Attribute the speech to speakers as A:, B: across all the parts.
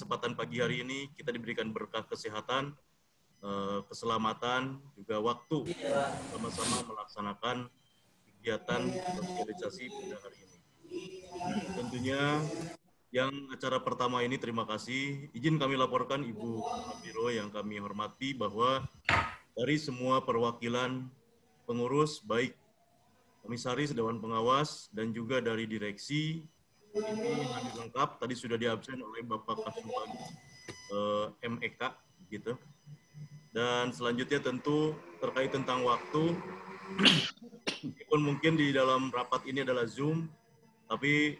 A: kesempatan pagi hari ini kita diberikan berkah kesehatan, keselamatan, juga waktu sama-sama melaksanakan kegiatan sosialisasi pada hari ini. Tentunya yang acara pertama ini terima kasih. Izin kami laporkan Ibu Kepala Biro yang kami hormati bahwa dari semua perwakilan pengurus, baik komisaris, dewan pengawas, dan juga dari direksi, ini hadir lengkap. Tadi sudah diabsen oleh Bapak Kasubag MEK, gitu. Dan selanjutnya tentu terkait tentang waktu, meskipun mungkin di dalam rapat ini adalah Zoom, tapi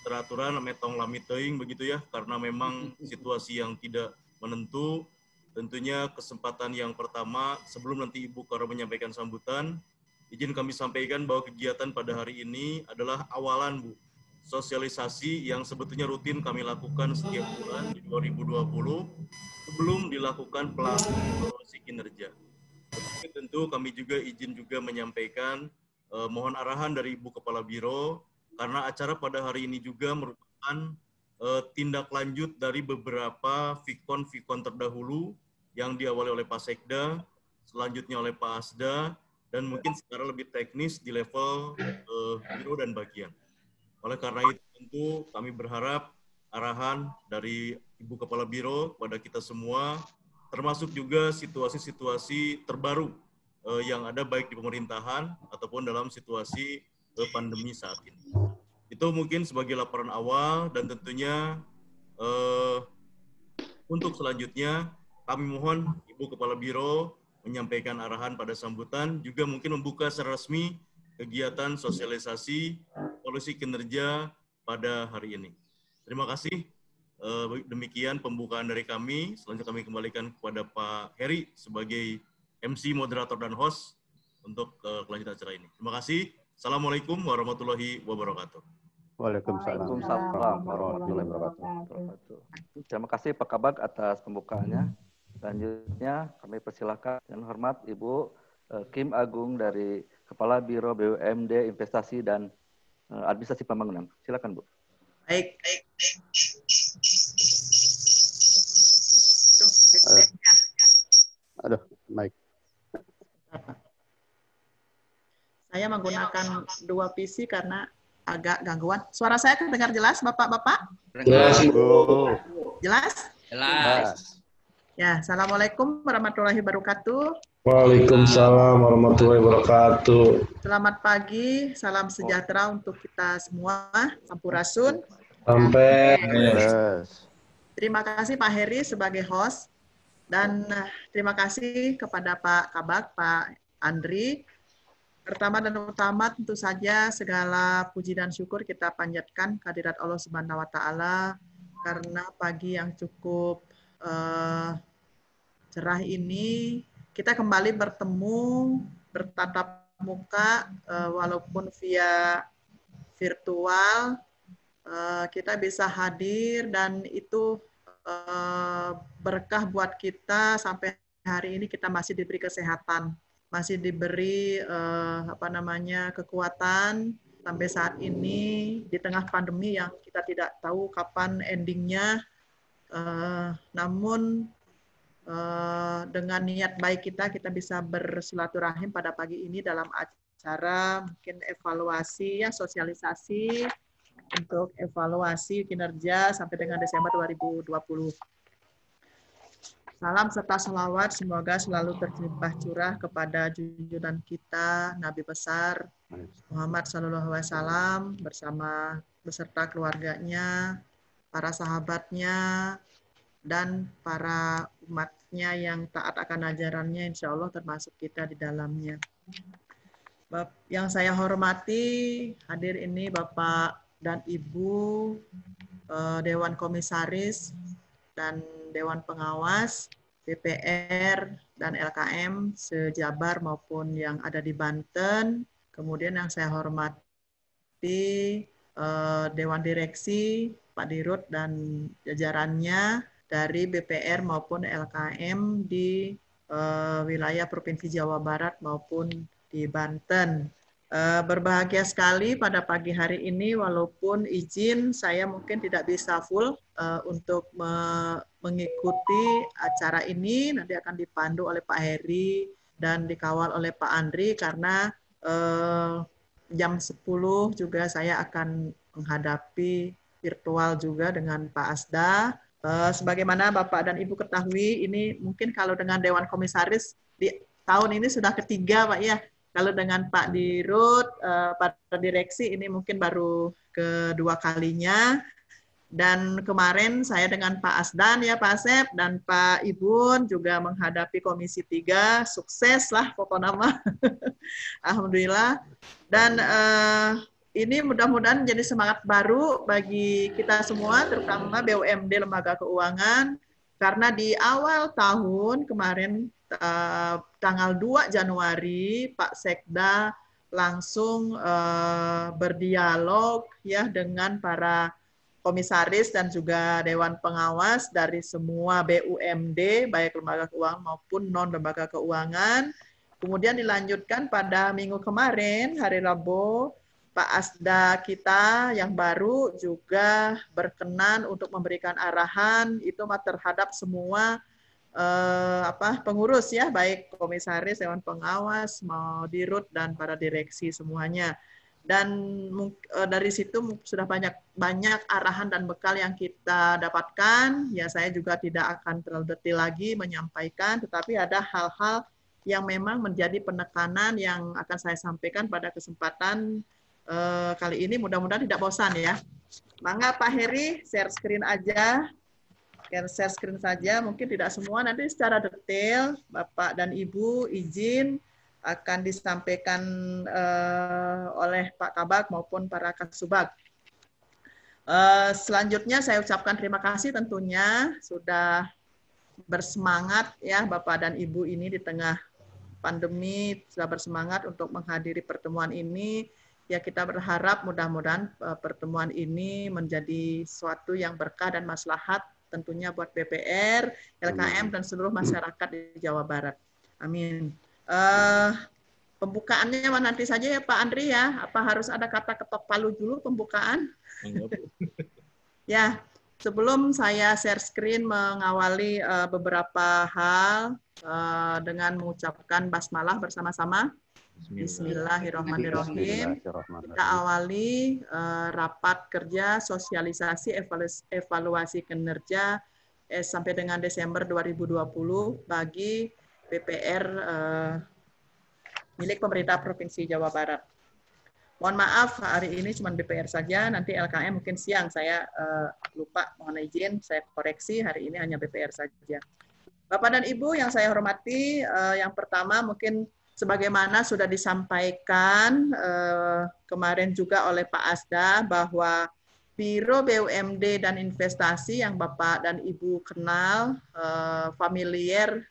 A: peraturan metong lamit teuing begitu ya, karena memang situasi yang tidak menentu. Tentunya kesempatan yang pertama, sebelum nanti Ibu Karo menyampaikan sambutan, izin kami sampaikan bahwa kegiatan pada hari ini adalah awalan, Bu, sosialisasi yang sebetulnya rutin kami lakukan setiap bulan di 2020 sebelum dilakukan pelaksanaan evaluasi kinerja. Tetapi tentu kami juga izin juga menyampaikan mohon arahan dari Ibu Kepala Biro, karena acara pada hari ini juga merupakan tindak lanjut dari beberapa fikon terdahulu yang diawali oleh Pak Sekda, selanjutnya oleh Pak Asda, dan mungkin secara lebih teknis di level biro dan bagian. Oleh karena itu tentu kami berharap arahan dari Ibu Kepala Biro kepada kita semua, termasuk juga situasi-situasi terbaru yang ada baik di pemerintahan ataupun dalam situasi pandemi saat ini. Itu mungkin sebagai laporan awal, dan tentunya untuk selanjutnya kami mohon Ibu Kepala Biro menyampaikan arahan pada sambutan, juga mungkin membuka secara resmi kegiatan sosialisasi evaluasi kinerja pada hari ini. Terima kasih. Demikian pembukaan dari kami. Selanjutnya kami kembalikan kepada Pak Heri sebagai MC, moderator, dan host untuk kelanjutan acara ini. Terima kasih. Assalamualaikum warahmatullahi wabarakatuh.
B: Waalaikumsalam warahmatullahi wabarakatuh. Terima kasih Pak Kabag atas pembukaannya. Selanjutnya kami persilakan dengan hormat Ibu Kim Agung dari Kepala Biro BUMD Investasi dan Administrasi Pembangunan. Silakan Bu.
C: Baik.
D: Aduh, baik.
C: Saya menggunakan dua PC karena agak gangguan. Suara saya terdengar jelas, Bapak-bapak?
D: Jelas, Bu.
C: Jelas?
E: Jelas.
C: Ya, Assalamualaikum warahmatullahi wabarakatuh.
F: Waalaikumsalam warahmatullahi wabarakatuh.
C: Selamat pagi, salam sejahtera untuk kita semua. Sampurasun.
F: Sampai.
C: Terima kasih Pak Heri sebagai host. Dan terima kasih kepada Pak Kabag, Pak Andri. Pertama dan utama tentu saja segala puji dan syukur kita panjatkan kehadirat Allah Subhanahu wa Ta'ala, karena pagi yang cukup cerah ini kita kembali bertemu, bertatap muka, walaupun via virtual, kita bisa hadir, dan itu berkah buat kita. Sampai hari ini kita masih diberi kesehatan, masih diberi kekuatan sampai saat ini di tengah pandemi yang kita tidak tahu kapan endingnya. Namun dengan niat baik kita bisa bersilaturahim pada pagi ini dalam acara mungkin evaluasi, ya, sosialisasi untuk evaluasi kinerja sampai dengan Desember 2020. Salam serta salawat semoga selalu tercurah curah kepada junjungan kita Nabi besar Muhammad SAW bersama beserta keluarganya, para sahabatnya, dan para umatnya yang taat akan ajarannya, insya Allah termasuk kita di dalamnya. Yang saya hormati, hadir ini Bapak dan Ibu Dewan Komisaris dan Dewan Pengawas, DPR dan LKM sejabar maupun yang ada di Banten. Kemudian yang saya hormati Dewan Direksi, Pak Dirut dan jajarannya dari BPR maupun LKM di wilayah Provinsi Jawa Barat maupun di Banten. Berbahagia sekali pada pagi hari ini, walaupun izin saya mungkin tidak bisa full untuk mengikuti acara ini. Nanti akan dipandu oleh Pak Heri dan dikawal oleh Pak Andri, karena jam 10 juga saya akan menghadapi virtual juga dengan Pak Asda. Sebagaimana Bapak dan Ibu ketahui, ini mungkin kalau dengan Dewan Komisaris di tahun ini sudah ketiga, Pak ya. Kalau dengan Pak Dirut, pada direksi ini mungkin baru kedua kalinya. Dan kemarin saya dengan Pak Asdan ya Pak Asep dan Pak Ibun juga menghadapi Komisi 3, sukses lah pokoknya mah. Alhamdulillah. Dan ini mudah-mudahan menjadi semangat baru bagi kita semua, terutama BUMD Lembaga Keuangan, karena di awal tahun kemarin tanggal 2 Januari Pak Sekda langsung berdialog ya dengan para komisaris dan juga dewan pengawas dari semua BUMD baik lembaga keuangan maupun non lembaga keuangan. Kemudian dilanjutkan pada minggu kemarin hari Rabu, Pak Asda kita yang baru juga berkenan untuk memberikan arahan itu terhadap semua pengurus ya, baik komisaris, dewan pengawas, mau dirut dan para direksi semuanya. Dan dari situ sudah banyak arahan dan bekal yang kita dapatkan. Ya saya juga tidak akan terlalu detail lagi menyampaikan, tetapi ada hal-hal yang memang menjadi penekanan yang akan saya sampaikan pada kesempatan kali ini. Mudah-mudahan tidak bosan ya. Mangga Pak Heri, share screen aja. Share screen saja, mungkin tidak semua, nanti secara detail Bapak dan Ibu izin akan disampaikan oleh Pak Kabag maupun para Kasubag. Selanjutnya saya ucapkan terima kasih tentunya sudah bersemangat ya Bapak dan Ibu ini di tengah pandemi, sudah bersemangat untuk menghadiri pertemuan ini. Ya kita berharap mudah-mudahan pertemuan ini menjadi suatu yang berkah dan maslahat tentunya buat BPR, LKM, dan seluruh masyarakat di Jawa Barat. Amin. Pembukaannya nanti saja ya Pak Andri ya. Apa harus ada kata ketok palu dulu pembukaan? Ya, sebelum saya share screen mengawali beberapa hal dengan mengucapkan basmalah bersama-sama. Bismillahirrahmanirrahim. Kita awali rapat kerja sosialisasi evaluasi kinerja sampai dengan Desember 2020 bagi PPR milik pemerintah Provinsi Jawa Barat. Mohon maaf hari ini cuma BPR saja, nanti LKM mungkin siang saya lupa, mohon izin saya koreksi, hari ini hanya BPR saja. Bapak dan Ibu yang saya hormati, yang pertama mungkin sebagaimana sudah disampaikan kemarin juga oleh Pak Asda bahwa Biro BUMD dan Investasi yang Bapak dan Ibu kenal, familiar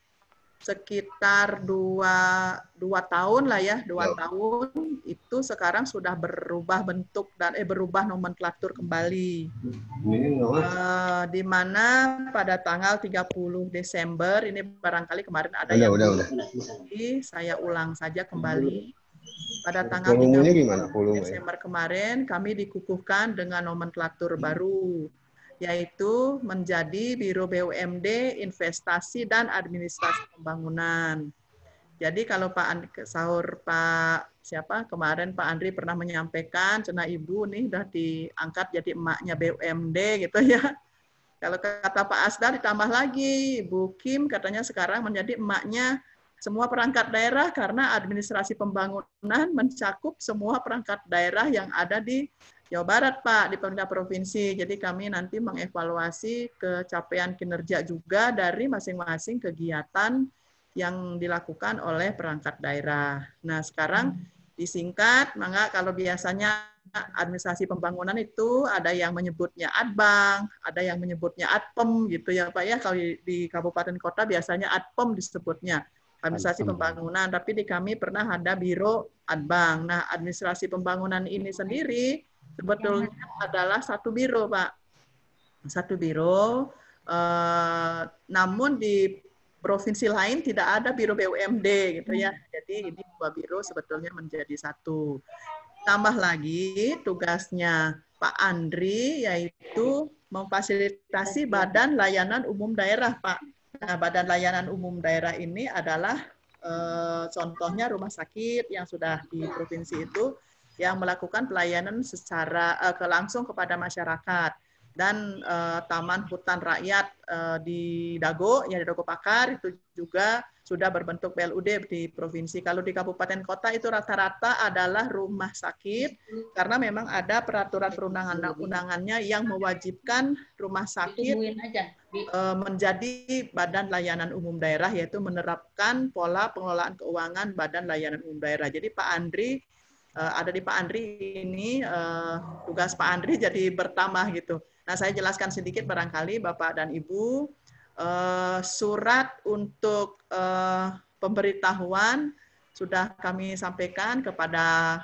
C: sekitar dua tahun lah ya, 2 tahun itu sekarang sudah berubah bentuk dan berubah nomenklatur kembali. Di mana pada tanggal 30 Desember ini barangkali kemarin ada saya ulang saja kembali. Pada tanggal 30 Desember kemarin kami dikukuhkan dengan nomenklatur baru, yaitu menjadi Biro BUMD, Investasi dan Administrasi Pembangunan. Jadi kalau Pak sahur Pak siapa kemarin Pak Andri pernah menyampaikan, cina Ibu nih udah diangkat jadi emaknya BUMD gitu ya. Kalau kata Pak Asda ditambah lagi, Bu Kim katanya sekarang menjadi emaknya semua perangkat daerah karena administrasi pembangunan mencakup semua perangkat daerah yang ada di Jawa Barat, Pak, di pemerintah provinsi. Jadi kami nanti mengevaluasi capaian kinerja juga dari masing-masing kegiatan yang dilakukan oleh perangkat daerah. Nah, sekarang disingkat, maka kalau biasanya administrasi pembangunan itu ada yang menyebutnya Adbang, ada yang menyebutnya Adpem gitu ya, Pak ya. Kalau di kabupaten kota biasanya Adpem disebutnya. Administrasi pembangunan, tapi di kami pernah ada Biro Adbang. Nah, administrasi pembangunan ini sendiri sebetulnya adalah satu biro, Pak. Satu biro, namun di provinsi lain tidak ada biro BUMD gitu ya. Jadi ini dua biro sebetulnya menjadi satu. Tambah lagi tugasnya Pak Andri yaitu memfasilitasi Badan Layanan Umum Daerah, Pak. Nah, Badan Layanan Umum Daerah ini adalah contohnya rumah sakit yang sudah di provinsi itu yang melakukan pelayanan secara langsung kepada masyarakat. Dan Taman Hutan Rakyat di Dago, yang di Dago Pakar, itu juga sudah berbentuk BLUD di provinsi. Kalau di kabupaten kota itu rata-rata adalah rumah sakit, karena memang ada peraturan perundang-undangannya yang mewajibkan rumah sakit menjadi badan layanan umum daerah, yaitu menerapkan pola pengelolaan keuangan badan layanan umum daerah. Jadi Pak Andri, ada di Pak Andri ini, tugas Pak Andri jadi bertambah gitu. Nah, saya jelaskan sedikit barangkali Bapak dan Ibu, surat untuk pemberitahuan sudah kami sampaikan kepada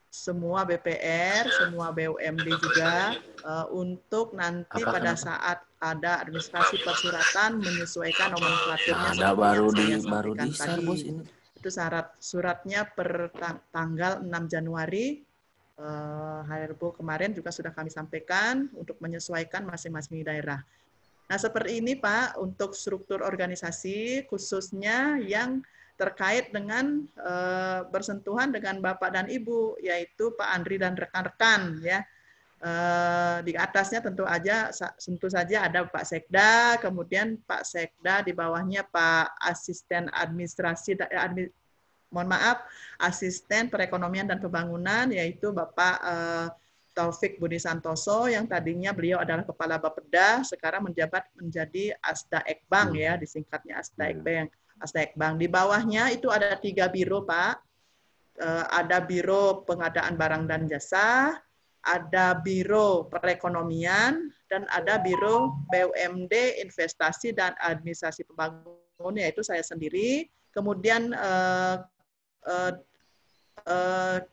C: semua BPR, semua BUMD juga, untuk nanti pada saat ada administrasi persuratan menyesuaikan nomenklaturnya.
E: Ada baru di
C: share, Bos, ini. Itu suratnya per tanggal 6 Januari. Hari Rabu kemarin juga sudah kami sampaikan untuk menyesuaikan masing-masing daerah. Nah, seperti ini Pak, untuk struktur organisasi khususnya yang terkait dengan bersentuhan dengan Bapak dan Ibu, yaitu Pak Andri dan rekan-rekan ya. Di atasnya tentu saja ada Pak Sekda, kemudian Pak Sekda di bawahnya Pak Asisten Administrasi Asisten Perekonomian dan Pembangunan, yaitu Bapak Taufik Budi Santoso, yang tadinya beliau adalah Kepala Bapeda, sekarang menjabat menjadi Asda Ekbang ya, disingkatnya Asda Ekbang. Di bawahnya itu ada 3 biro, Pak. Ada Biro Pengadaan Barang dan Jasa, ada Biro Perekonomian, dan ada Biro BUMD Investasi dan Administrasi Pembangunan, yaitu saya sendiri. Kemudian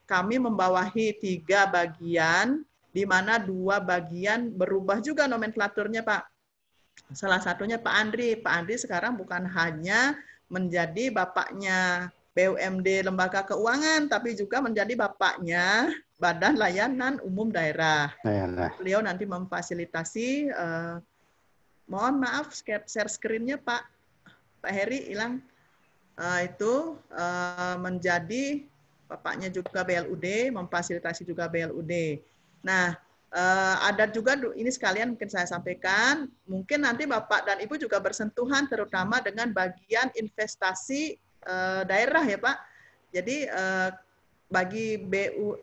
C: kami membawahi 3 bagian, di mana 2 bagian berubah juga nomenklaturnya, Pak. Salah satunya Pak Andri. Pak Andri sekarang bukan hanya menjadi bapaknya BUMD Lembaga Keuangan, tapi juga menjadi bapaknya Badan Layanan Umum Daerah. Beliau nanti memfasilitasi, mohon maaf, share screen-nya Pak Heri hilang. Itu menjadi bapaknya juga BLUD, memfasilitasi juga BLUD. Nah, ada juga ini sekalian mungkin saya sampaikan, mungkin nanti Bapak dan Ibu juga bersentuhan terutama dengan bagian investasi daerah ya Pak. Jadi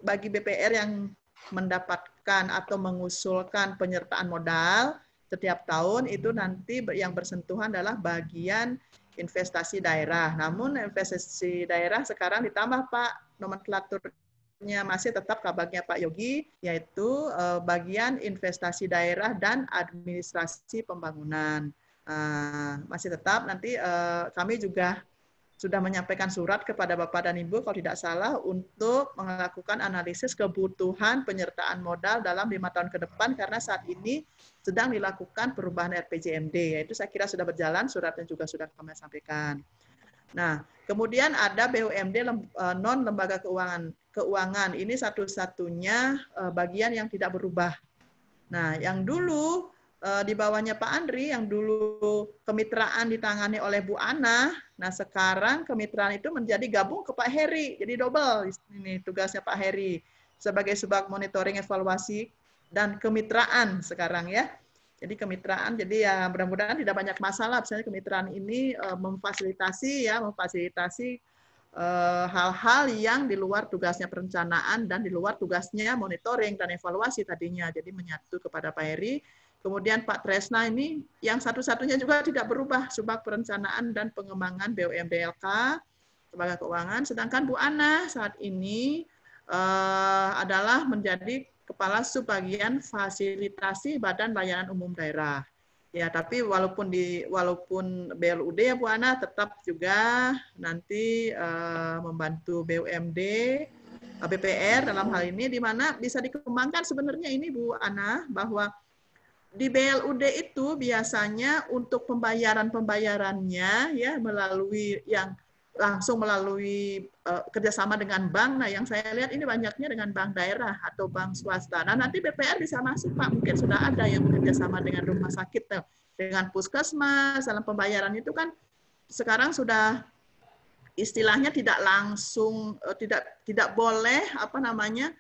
C: bagi BPR yang mendapatkan atau mengusulkan penyertaan modal setiap tahun, itu nanti yang bersentuhan adalah bagian investasi daerah. Namun investasi daerah sekarang ditambah Pak, nomenklaturnya masih tetap kabagnya Pak Yogi, yaitu bagian investasi daerah dan administrasi pembangunan. Masih tetap, nanti kami juga sudah menyampaikan surat kepada Bapak dan Ibu kalau tidak salah untuk melakukan analisis kebutuhan penyertaan modal dalam 5 tahun ke depan, karena saat ini sedang dilakukan perubahan RPJMD, yaitu saya kira sudah berjalan, suratnya juga sudah kami sampaikan. Nah, kemudian ada BUMD non lembaga keuangan. Ini satu-satunya bagian yang tidak berubah. Nah, yang dulu di bawahnya Pak Andri, yang dulu kemitraan ditangani oleh Bu Ana, nah sekarang kemitraan itu menjadi gabung ke Pak Heri, jadi double ini tugasnya Pak Heri sebagai Subag Monitoring Evaluasi dan Kemitraan sekarang ya. Jadi kemitraan, jadi ya mudah-mudahan tidak banyak masalah. Misalnya kemitraan ini memfasilitasi hal-hal yang di luar tugasnya perencanaan dan di luar tugasnya monitoring dan evaluasi tadinya. Jadi menyatu kepada Pak Heri. Kemudian Pak Tresna ini yang satu-satunya juga tidak berubah, Subag Perencanaan dan Pengembangan BUMD-LK, Lembaga Keuangan. Sedangkan Bu Ana saat ini adalah menjadi Kepala Subbagian Fasilitasi Badan Layanan Umum Daerah. Ya, tapi walaupun BLUD ya Bu Ana tetap juga nanti membantu BUMD, BPR dalam hal ini, di mana bisa dikembangkan sebenarnya ini Bu Ana, bahwa di BLUD itu biasanya untuk pembayarannya ya melalui yang langsung melalui kerjasama dengan bank. Nah, yang saya lihat ini banyaknya dengan bank daerah atau bank swasta. Nah, nanti BPR bisa masuk, Pak. Mungkin sudah ada yang bekerjasama dengan rumah sakit, dengan puskesmas. Dalam pembayaran itu kan sekarang sudah istilahnya tidak langsung, tidak boleh apa namanya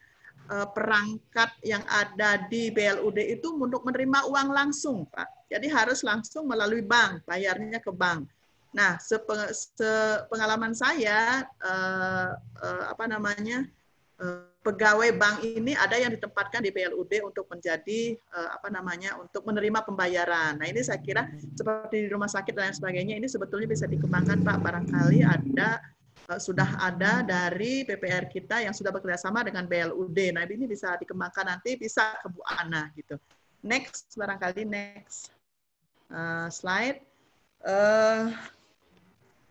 C: perangkat yang ada di BLUD itu untuk menerima uang langsung, Pak. Jadi harus langsung melalui bank, bayarnya ke bank. Nah, sepengalaman saya, pegawai bank ini ada yang ditempatkan di BLUD untuk menjadi untuk menerima pembayaran. Nah, ini saya kira seperti di rumah sakit dan lain sebagainya, ini sebetulnya bisa dikembangkan, Pak. Barangkali sudah ada dari PPR kita yang sudah bekerjasama dengan BLUD. Nah, ini bisa dikembangkan nanti, bisa ke Bu Ana gitu. Next, barangkali next slide.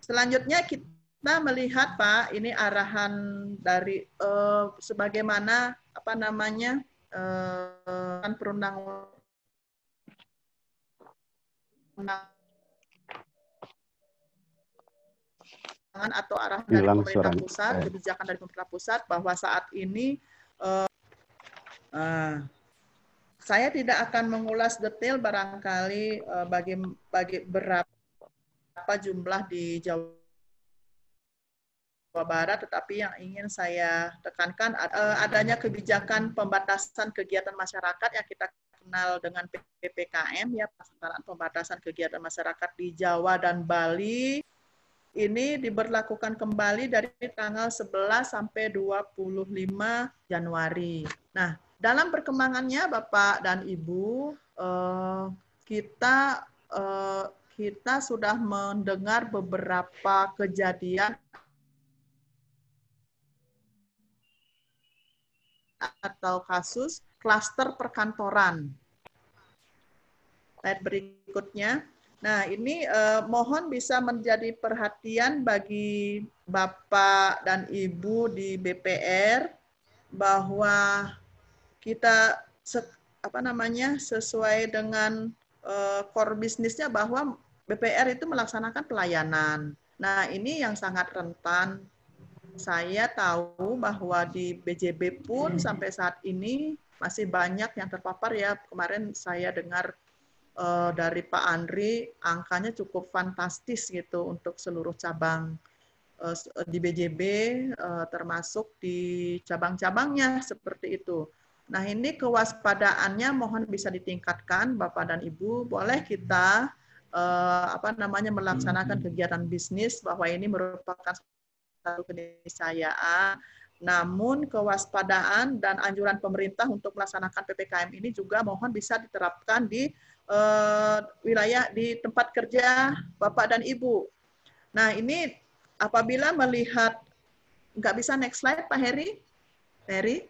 C: Selanjutnya kita melihat, Pak, ini arahan dari sebagaimana perundang-undangan atau arahan dari pemerintah pusat, kebijakan dari pemerintah pusat, bahwa saat ini saya tidak akan mengulas detail barangkali bagi berapa jumlah di Jawa Barat, tetapi yang ingin saya tekankan adanya kebijakan pembatasan kegiatan masyarakat yang kita kenal dengan PPKM, ya, pelaksanaan pembatasan kegiatan masyarakat di Jawa dan Bali. Ini diberlakukan kembali dari tanggal 11 sampai 25 Januari. Nah, dalam perkembangannya Bapak dan Ibu, kita sudah mendengar beberapa kejadian atau kasus klaster perkantoran. Slide berikutnya. Nah, ini mohon bisa menjadi perhatian bagi Bapak dan Ibu di BPR bahwa kita sesuai dengan core bisnisnya bahwa BPR itu melaksanakan pelayanan. Nah, ini yang sangat rentan. Saya tahu bahwa di BJB pun sampai saat ini masih banyak yang terpapar, ya. Kemarin saya dengar dari Pak Andri, angkanya cukup fantastis gitu untuk seluruh cabang di BJB, termasuk di cabang-cabangnya seperti itu. Nah, ini kewaspadaannya mohon bisa ditingkatkan, Bapak dan Ibu. Boleh kita melaksanakan kegiatan bisnis bahwa ini merupakan satu keniscayaan. Namun kewaspadaan dan anjuran pemerintah untuk melaksanakan PPKM ini juga mohon bisa diterapkan di wilayah di tempat kerja Bapak dan Ibu. Nah, ini apabila melihat, nggak bisa next slide Pak Heri? Heri?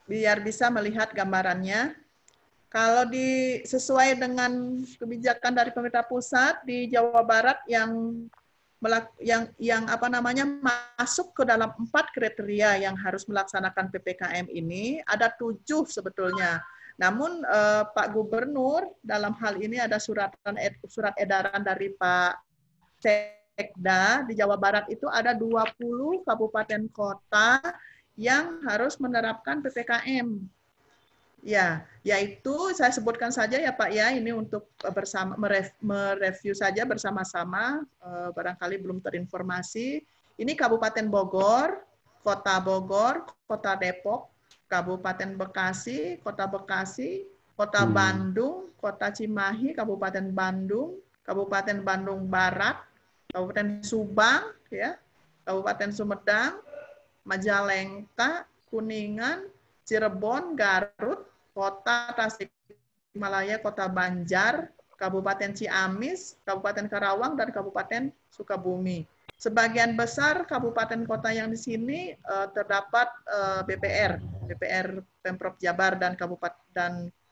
C: Biar bisa melihat gambarannya. Kalau sesuai dengan kebijakan dari pemerintah pusat di Jawa Barat yang masuk ke dalam 4 kriteria yang harus melaksanakan PPKM ini, ada 7 sebetulnya. Namun Pak Gubernur dalam hal ini ada surat edaran dari Pak Sekda di Jawa Barat itu ada 20 kabupaten kota yang harus menerapkan PPKM. Ya, yaitu saya sebutkan saja ya Pak ya, ini untuk bersama mereview saja bersama-sama, barangkali belum terinformasi. Ini Kabupaten Bogor, Kota Depok, Kabupaten Bekasi, Kota Bandung, Kota Cimahi, Kabupaten Bandung, Kabupaten Bandung Barat, Kabupaten Subang, ya, Kabupaten Sumedang, Majalengka, Kuningan, Cirebon, Garut, Kota Tasikmalaya, Kota Banjar, Kabupaten Ciamis, Kabupaten Karawang, dan Kabupaten Sukabumi. Sebagian besar kabupaten kota yang di sini terdapat BPR Pemprov Jabar dan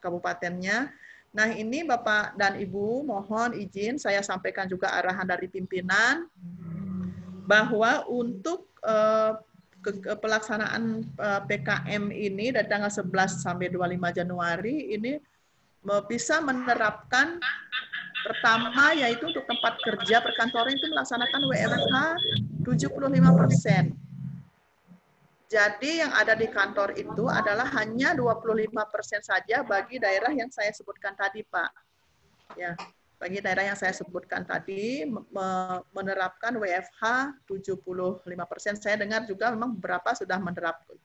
C: kabupatennya. Nah, ini Bapak dan Ibu, mohon izin saya sampaikan juga arahan dari pimpinan bahwa untuk pelaksanaan PKM ini dari tanggal 11 sampai 25 Januari ini bisa menerapkan pertama yaitu untuk tempat kerja perkantoran itu melaksanakan WFH 75%. Jadi yang ada di kantor itu adalah hanya 25% saja bagi daerah yang saya sebutkan tadi, Pak. Ya, bagi daerah yang saya sebutkan tadi menerapkan WFH 75%. Saya dengar juga memang beberapa sudah menerapkan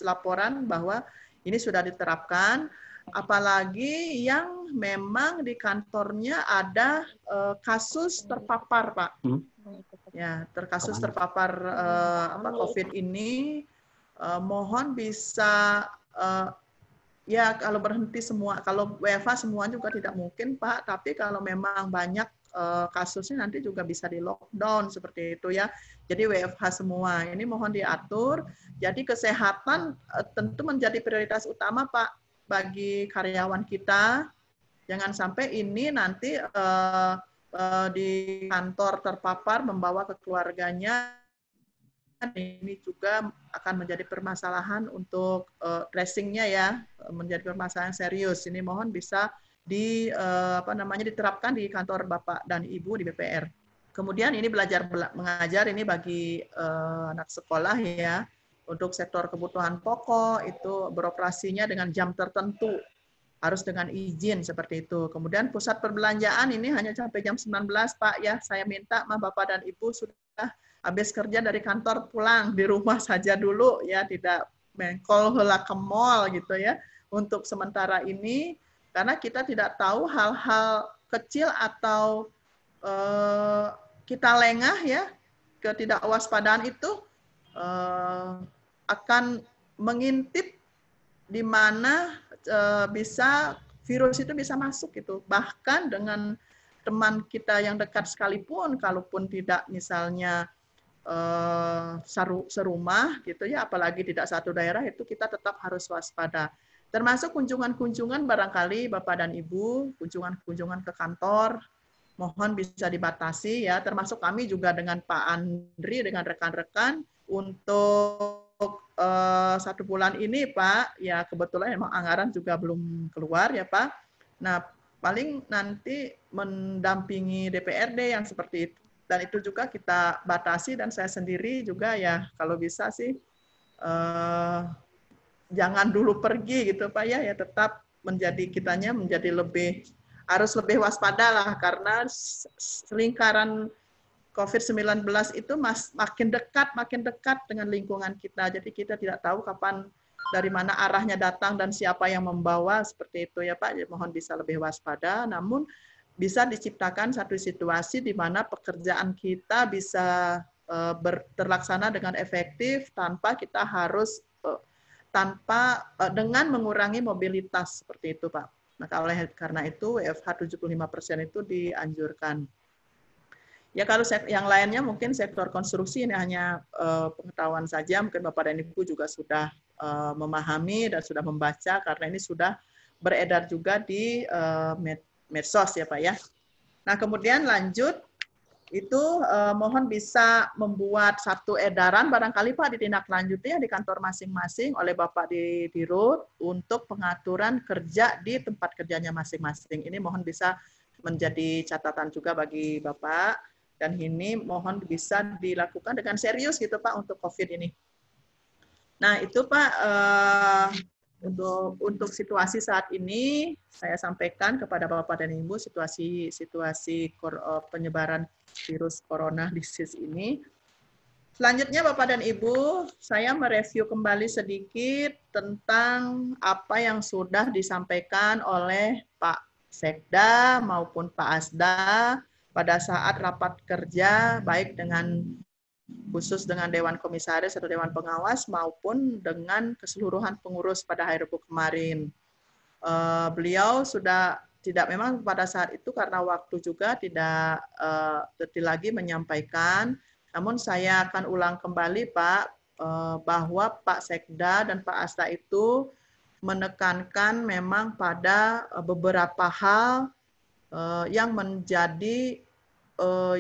C: laporan bahwa ini sudah diterapkan. Apalagi yang memang di kantornya ada kasus terpapar, Pak. Ya, kasus terpapar COVID ini, mohon bisa ya kalau berhenti semua, kalau WFH semua juga tidak mungkin, Pak. Tapi kalau memang banyak kasusnya nanti juga bisa di lockdown seperti itu ya. Jadi WFH semua ini mohon diatur. Jadi kesehatan tentu menjadi prioritas utama, Pak, bagi karyawan kita. Jangan sampai ini nanti di kantor terpapar membawa ke keluarganya. Ini juga akan menjadi permasalahan untuk tracing-nya ya, menjadi permasalahan serius. Ini mohon bisa diterapkan di kantor Bapak dan Ibu di BPR. Kemudian ini belajar mengajar ini bagi anak sekolah ya. Untuk sektor kebutuhan pokok itu beroperasinya dengan jam tertentu, harus dengan izin seperti itu. Kemudian pusat perbelanjaan ini hanya sampai jam 19, Pak ya. Saya minta Bapak dan Ibu sudah habis kerja dari kantor pulang di rumah saja dulu ya, tidak mengkol heula ke mall gitu ya. Untuk sementara ini karena kita tidak tahu hal-hal kecil atau kita lengah ya, ketidakwaspadaan itu akan mengintip di mana bisa virus itu bisa masuk gitu. Bahkan dengan teman kita yang dekat sekalipun, kalaupun tidak misalnya serumah gitu ya, apalagi tidak satu daerah, itu kita tetap harus waspada. Termasuk kunjungan-kunjungan barangkali Bapak dan Ibu, kunjungan-kunjungan ke kantor, mohon bisa dibatasi ya, termasuk kami juga dengan Pak Andri, dengan rekan-rekan, untuk 1 bulan ini Pak, ya kebetulan memang anggaran juga belum keluar ya Pak. Nah, paling nanti mendampingi DPRD yang seperti itu. Dan itu juga kita batasi, dan saya sendiri juga ya kalau bisa sih jangan dulu pergi gitu Pak ya, ya tetap kitanya menjadi harus lebih waspada lah, karena lingkaran COVID-19 itu makin dekat dengan lingkungan kita. Jadi kita tidak tahu kapan, dari mana arahnya datang dan siapa yang membawa, seperti itu ya Pak. Jadi mohon bisa lebih waspada, namun bisa diciptakan satu situasi di mana pekerjaan kita bisa terlaksana dengan efektif tanpa kita harus dengan mengurangi mobilitas, seperti itu Pak. Maka oleh karena itu WFH 75% itu dianjurkan. Ya kalau yang lainnya mungkin sektor konstruksi ini hanya pengetahuan saja, mungkin Bapak dan Ibu juga sudah memahami dan sudah membaca, karena ini sudah beredar juga di medsos ya Pak ya. Nah kemudian lanjut, itu mohon bisa membuat satu edaran barangkali Pak ditindaklanjuti di kantor masing-masing oleh Bapak di Dirut untuk pengaturan kerja di tempat kerjanya masing-masing. Ini mohon bisa menjadi catatan juga bagi Bapak. Dan ini mohon bisa dilakukan dengan serius gitu Pak untuk COVID ini. Nah itu Pak, untuk situasi saat ini saya sampaikan kepada Bapak dan Ibu situasi penyebaran virus corona disease ini. Selanjutnya Bapak dan Ibu, saya mereview kembali sedikit tentang apa yang sudah disampaikan oleh Pak Sekda maupun Pak Asda pada saat rapat kerja, baik khusus dengan Dewan Komisaris atau Dewan Pengawas maupun dengan keseluruhan pengurus pada hari Rabu kemarin. Beliau sudah memang pada saat itu karena waktu juga tidak lagi menyampaikan, namun saya akan ulang kembali Pak, bahwa Pak Sekda dan Pak Asda itu menekankan memang pada beberapa hal yang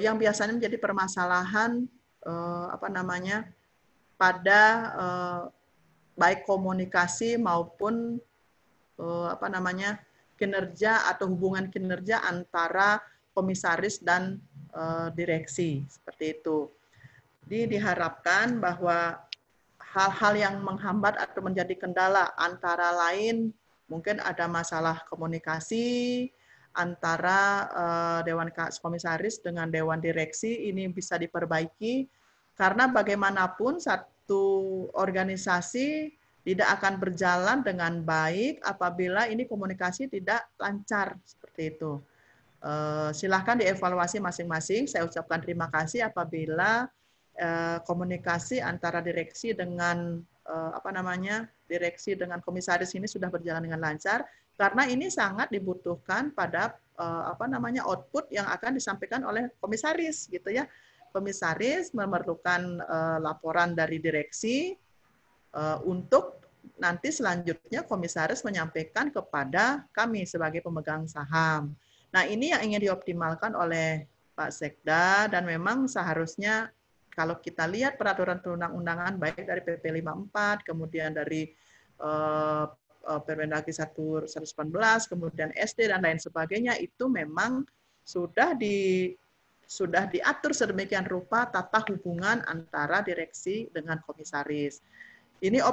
C: yang biasanya menjadi permasalahan pada baik komunikasi maupun kinerja atau hubungan kinerja antara komisaris dan direksi, seperti itu. Jadi diharapkan bahwa hal-hal yang menghambat atau menjadi kendala antara lain mungkin ada masalah komunikasi antara Dewan Komisaris dengan Dewan Direksi, ini bisa diperbaiki karena bagaimanapun satu organisasi tidak akan berjalan dengan baik apabila ini komunikasi tidak lancar, seperti itu. Silahkan dievaluasi masing-masing. Saya ucapkan terima kasih apabila komunikasi antara direksi dengan direksi dengan komisaris ini sudah berjalan dengan lancar, karena ini sangat dibutuhkan pada output yang akan disampaikan oleh komisaris, gitu ya. Komisaris memerlukan laporan dari direksi untuk nanti selanjutnya komisaris menyampaikan kepada kami sebagai pemegang saham. Nah, ini yang ingin dioptimalkan oleh Pak Sekda, dan memang seharusnya kalau kita lihat peraturan perundang-undangan baik dari PP 54, kemudian dari Permendagri 118, kemudian SD dan lain sebagainya, itu memang sudah diatur sedemikian rupa tata hubungan antara direksi dengan komisaris. Ini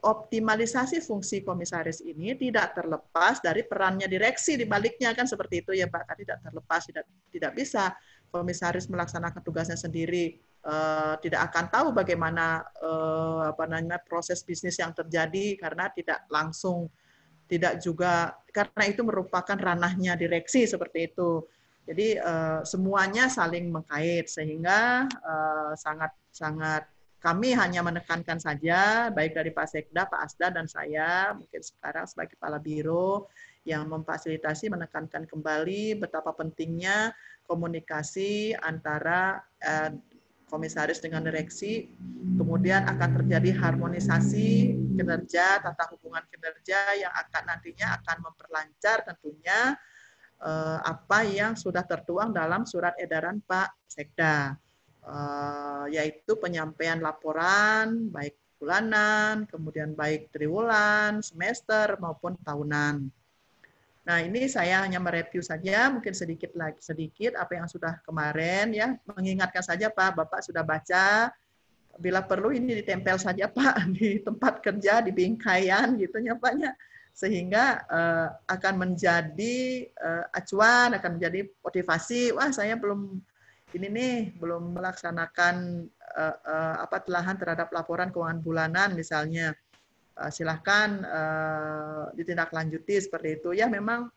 C: optimalisasi fungsi komisaris ini tidak terlepas dari perannya direksi di baliknya, kan seperti itu ya Pak, kan tidak terlepas, tidak bisa komisaris melaksanakan tugasnya sendiri, tidak akan tahu bagaimana proses bisnis yang terjadi karena tidak langsung, tidak juga karena itu merupakan ranahnya direksi, seperti itu. Jadi semuanya saling mengkait, sehingga sangat kami hanya menekankan saja, baik dari Pak Sekda, Pak Asda, dan saya, mungkin sekarang sebagai Kepala Biro, yang memfasilitasi, menekankan kembali betapa pentingnya komunikasi antara komisaris dengan direksi, kemudian akan terjadi harmonisasi kinerja, tata hubungan kinerja yang nantinya akan memperlancar tentunya apa yang sudah tertuang dalam surat edaran Pak Sekda. Yaitu penyampaian laporan baik bulanan, kemudian baik triwulan, semester maupun tahunan. Nah, ini saya hanya mereview saja, mungkin sedikit apa yang sudah kemarin ya, mengingatkan saja Pak, Bapak sudah baca, bila perlu ini ditempel saja Pak di tempat kerja, di bingkaian gitu ya Pak ya, sehingga akan menjadi acuan, akan menjadi motivasi. Wah, saya belum melaksanakan telahan terhadap laporan keuangan bulanan misalnya, silahkan ditindaklanjuti seperti itu ya. Memang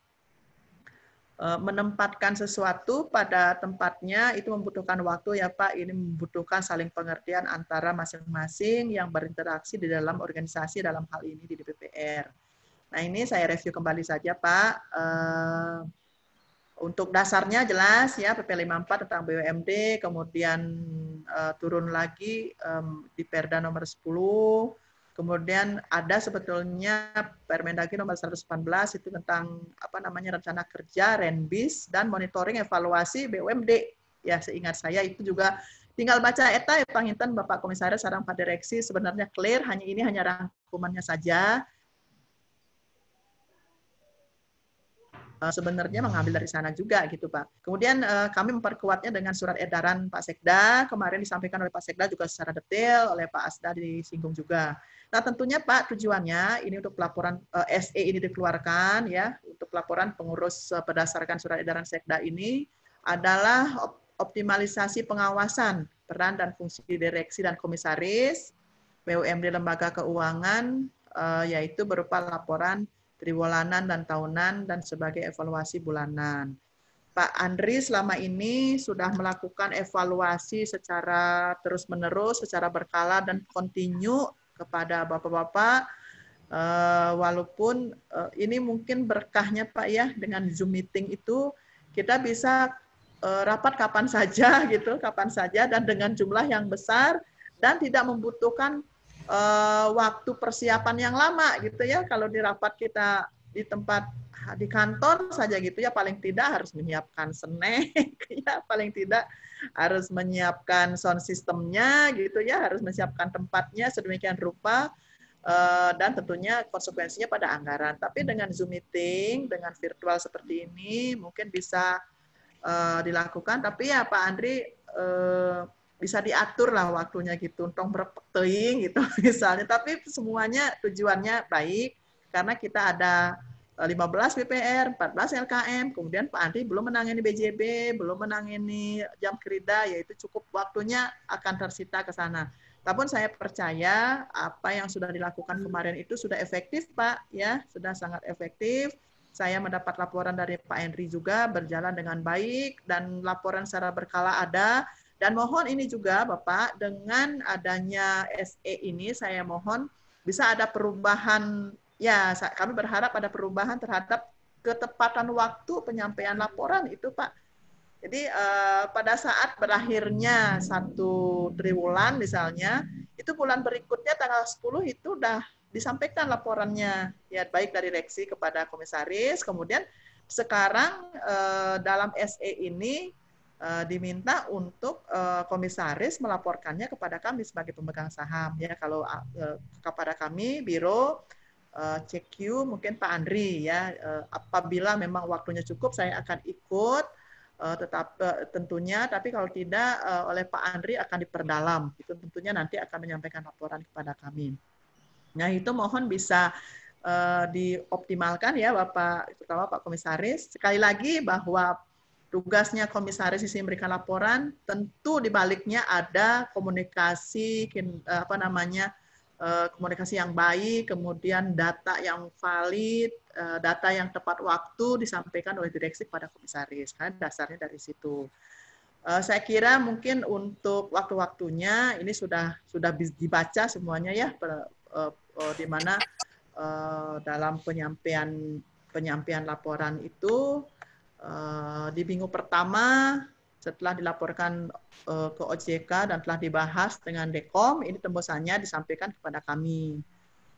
C: menempatkan sesuatu pada tempatnya itu membutuhkan waktu ya Pak, ini membutuhkan saling pengertian antara masing-masing yang berinteraksi di dalam organisasi, dalam hal ini di DPPR. Nah, ini saya review kembali saja Pak. Untuk dasarnya jelas ya, PP 54 tentang BUMD, kemudian turun lagi di Perda nomor 10, kemudian ada sebetulnya Permendagri nomor 118 itu tentang rencana kerja, Renbis, dan monitoring evaluasi BUMD. Ya, seingat saya itu juga tinggal baca eta ya panginten Bapak Komisaris sareng Pak Direksi, sebenarnya clear, ini hanya rangkumannya saja. Sebenarnya mengambil dari sana juga gitu Pak. Kemudian kami memperkuatnya dengan surat edaran Pak Sekda, kemarin disampaikan oleh Pak Sekda juga secara detail, oleh Pak Asda disinggung juga. Nah, tentunya Pak, tujuannya ini untuk pelaporan SE ini dikeluarkan ya, untuk pelaporan pengurus berdasarkan surat edaran Sekda ini adalah optimalisasi pengawasan peran dan fungsi direksi dan komisaris BUMD lembaga keuangan, yaitu berupa laporan triwulanan dan tahunan dan sebagai evaluasi bulanan. Pak Andri selama ini sudah melakukan evaluasi secara terus-menerus, secara berkala dan kontinu kepada Bapak-Bapak, walaupun ini mungkin berkahnya Pak ya, dengan Zoom meeting itu kita bisa rapat kapan saja gitu, kapan saja dan dengan jumlah yang besar dan tidak membutuhkan waktu persiapan yang lama gitu ya. Kalau di rapat kita di tempat di kantor saja gitu ya, paling tidak harus menyiapkan snack, ya paling tidak harus menyiapkan sound systemnya gitu ya, harus menyiapkan tempatnya sedemikian rupa, dan tentunya konsekuensinya pada anggaran. Tapi dengan Zoom meeting, dengan virtual seperti ini mungkin bisa dilakukan, tapi ya Pak Andri bisa diatur lah waktunya gitu, tong berpeting gitu misalnya. Tapi semuanya tujuannya baik karena kita ada 15 PPR, 14 LKM, kemudian Pak Andri belum menangani BJB, belum menangani jam kerja, yaitu cukup waktunya akan tersita ke sana. Namun saya percaya apa yang sudah dilakukan kemarin itu sudah efektif, Pak, ya, sudah sangat efektif. Saya mendapat laporan dari Pak Henry juga berjalan dengan baik dan laporan secara berkala ada. Dan mohon ini juga Bapak, dengan adanya SE ini saya mohon bisa ada perubahan, ya kami berharap ada perubahan terhadap ketepatan waktu penyampaian laporan itu Pak. Jadi pada saat berakhirnya 1 triwulan misalnya, itu bulan berikutnya tanggal 10 itu udah disampaikan laporannya, ya baik dari direksi kepada komisaris. Kemudian sekarang dalam SE ini diminta untuk komisaris melaporkannya kepada kami sebagai pemegang saham. Ya kalau kepada kami biro CQ mungkin Pak Andri ya, apabila memang waktunya cukup saya akan ikut. Tetap tentunya, tapi kalau tidak oleh Pak Andri akan diperdalam. Itu tentunya nanti akan menyampaikan laporan kepada kami. Nah itu mohon bisa dioptimalkan ya Bapak, terutama Pak Komisaris. Sekali lagi bahwa tugasnya komisaris di sini memberikan laporan, tentu di baliknya ada komunikasi komunikasi yang baik, kemudian data yang valid, data yang tepat waktu disampaikan oleh direksi kepada komisaris. Karena dasarnya dari situ. Saya kira mungkin untuk waktu-waktunya ini sudah dibaca semuanya ya, di mana dalam penyampaian laporan itu di minggu pertama setelah dilaporkan ke OJK dan telah dibahas dengan Dekom, ini tembusannya disampaikan kepada kami.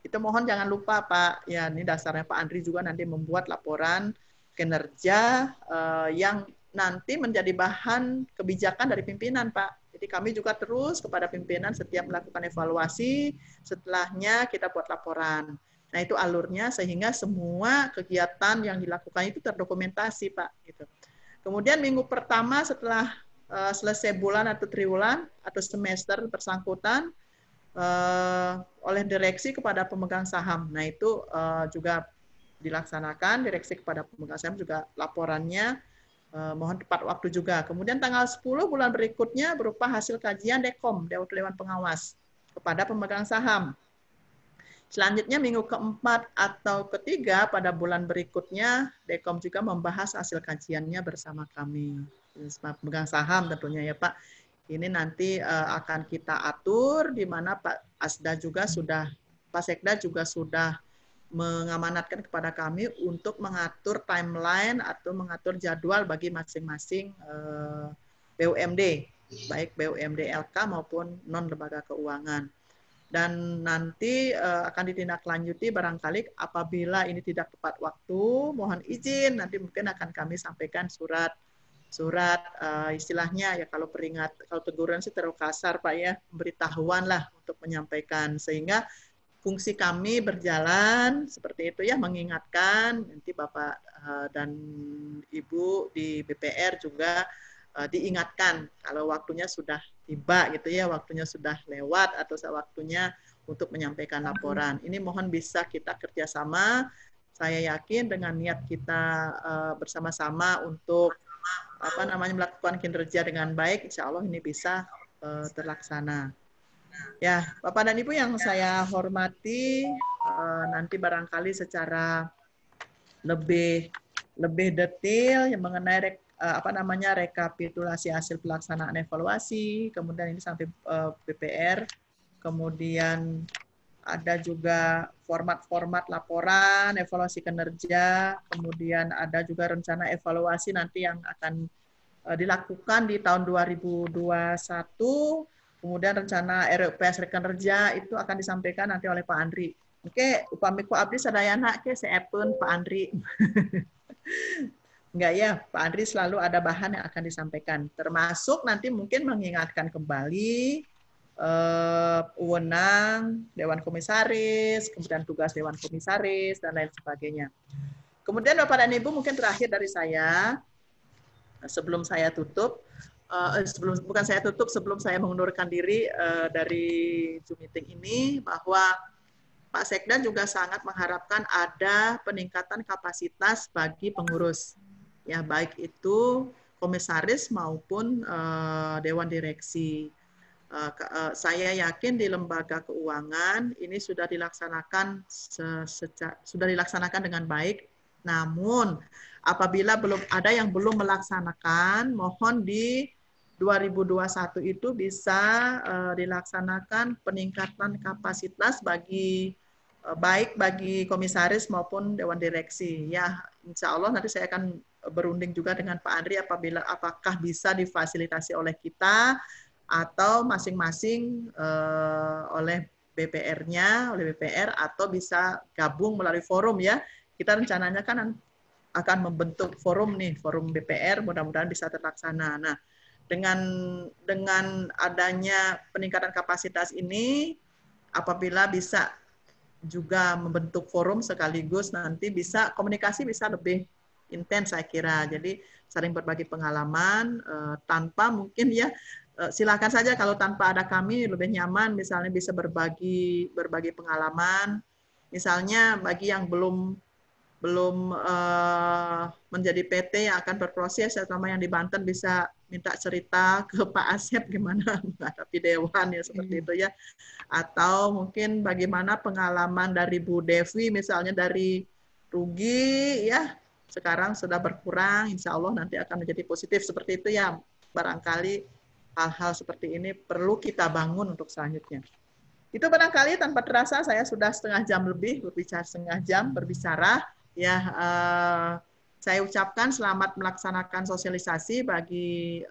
C: Itu mohon jangan lupa Pak, ya ini dasarnya Pak Andri juga nanti membuat laporan kinerja yang nanti menjadi bahan kebijakan dari pimpinan Pak. Jadi kami juga terus kepada pimpinan setiap melakukan evaluasi, setelahnya kita buat laporan. Nah itu alurnya sehingga semua kegiatan yang dilakukan itu terdokumentasi Pak. Gitu. Kemudian minggu pertama setelah selesai bulan atau triwulan atau semester bersangkutan oleh direksi kepada pemegang saham. Nah itu juga dilaksanakan, direksi kepada pemegang saham juga laporannya mohon tepat waktu juga. Kemudian tanggal 10 bulan berikutnya berupa hasil kajian Dekom, Dewan Pengawas, kepada pemegang saham. Selanjutnya minggu keempat atau ketiga pada bulan berikutnya, Dekom juga membahas hasil kajiannya bersama kami. Pemegang saham tentunya ya Pak. Ini nanti akan kita atur, di mana Pak Asda juga Pak Sekda juga sudah mengamanatkan kepada kami untuk mengatur timeline atau mengatur jadwal bagi masing-masing BUMD, baik BUMD LK maupun non-lembaga keuangan. Dan nanti akan ditindaklanjuti barangkali apabila ini tidak tepat waktu, mohon izin, nanti mungkin akan kami sampaikan surat istilahnya ya kalau teguran sih terlalu kasar Pak ya, pemberitahuan lah untuk menyampaikan sehingga fungsi kami berjalan seperti itu ya, mengingatkan nanti Bapak dan Ibu di BPR juga diingatkan kalau waktunya sudah tiba gitu ya, waktunya sudah lewat atau waktunya untuk menyampaikan laporan. Ini mohon bisa kita kerjasama. Saya yakin dengan niat kita bersama-sama untuk melakukan kinerja dengan baik, insya Allah ini bisa terlaksana. Ya, Bapak dan Ibu yang saya hormati, nanti barangkali secara lebih detail yang mengenai rekapitulasi hasil pelaksanaan evaluasi, kemudian ini sampai BPR, kemudian ada juga format-format laporan, evaluasi kinerja, kemudian ada juga rencana evaluasi nanti yang akan dilakukan di tahun 2021, kemudian rencana RUPS kinerja itu akan disampaikan nanti oleh Pak Andri Oke, upami ku abdi sadayana ke seepun Pak Andri. Enggak ya, Pak Andri selalu ada bahan yang akan disampaikan. Termasuk nanti mungkin mengingatkan kembali wewenang Dewan Komisaris, kemudian tugas Dewan Komisaris, dan lain sebagainya. Kemudian Bapak dan Ibu mungkin terakhir dari saya, sebelum saya tutup, sebelum saya mengundurkan diri dari Zoom meeting ini, bahwa Pak Sekda juga sangat mengharapkan ada peningkatan kapasitas bagi pengurus, ya baik itu komisaris maupun dewan direksi. Saya yakin di lembaga keuangan ini sudah dilaksanakan dengan baik. Namun apabila belum ada yang belum melaksanakan, mohon di 2021 itu bisa dilaksanakan peningkatan kapasitas baik bagi komisaris maupun dewan direksi. Ya, insya Allah nanti saya akan berunding juga dengan Pak Andri apakah bisa difasilitasi oleh kita atau masing-masing oleh BPR-nya, oleh BPR, atau bisa gabung melalui forum ya. Kita rencananya kan akan membentuk forum nih, forum BPR, mudah-mudahan bisa terlaksana. Nah, dengan adanya peningkatan kapasitas ini, apabila bisa juga membentuk forum sekaligus nanti bisa komunikasi bisa lebih intens saya kira. Jadi saling berbagi pengalaman tanpa mungkin ya silakan saja kalau tanpa ada kami lebih nyaman misalnya bisa berbagi pengalaman. Misalnya bagi yang belum menjadi PT yang akan berproses, terutama yang di Banten bisa minta cerita ke Pak Asep gimana menghadapi dewan ya seperti itu ya. Atau mungkin bagaimana pengalaman dari Bu Devi misalnya dari rugi ya sekarang sudah berkurang, insya Allah nanti akan menjadi positif seperti itu ya. Barangkali hal-hal seperti ini perlu kita bangun untuk selanjutnya. Itu barangkali tanpa terasa saya sudah setengah jam lebih berbicara. Ya, saya ucapkan selamat melaksanakan sosialisasi bagi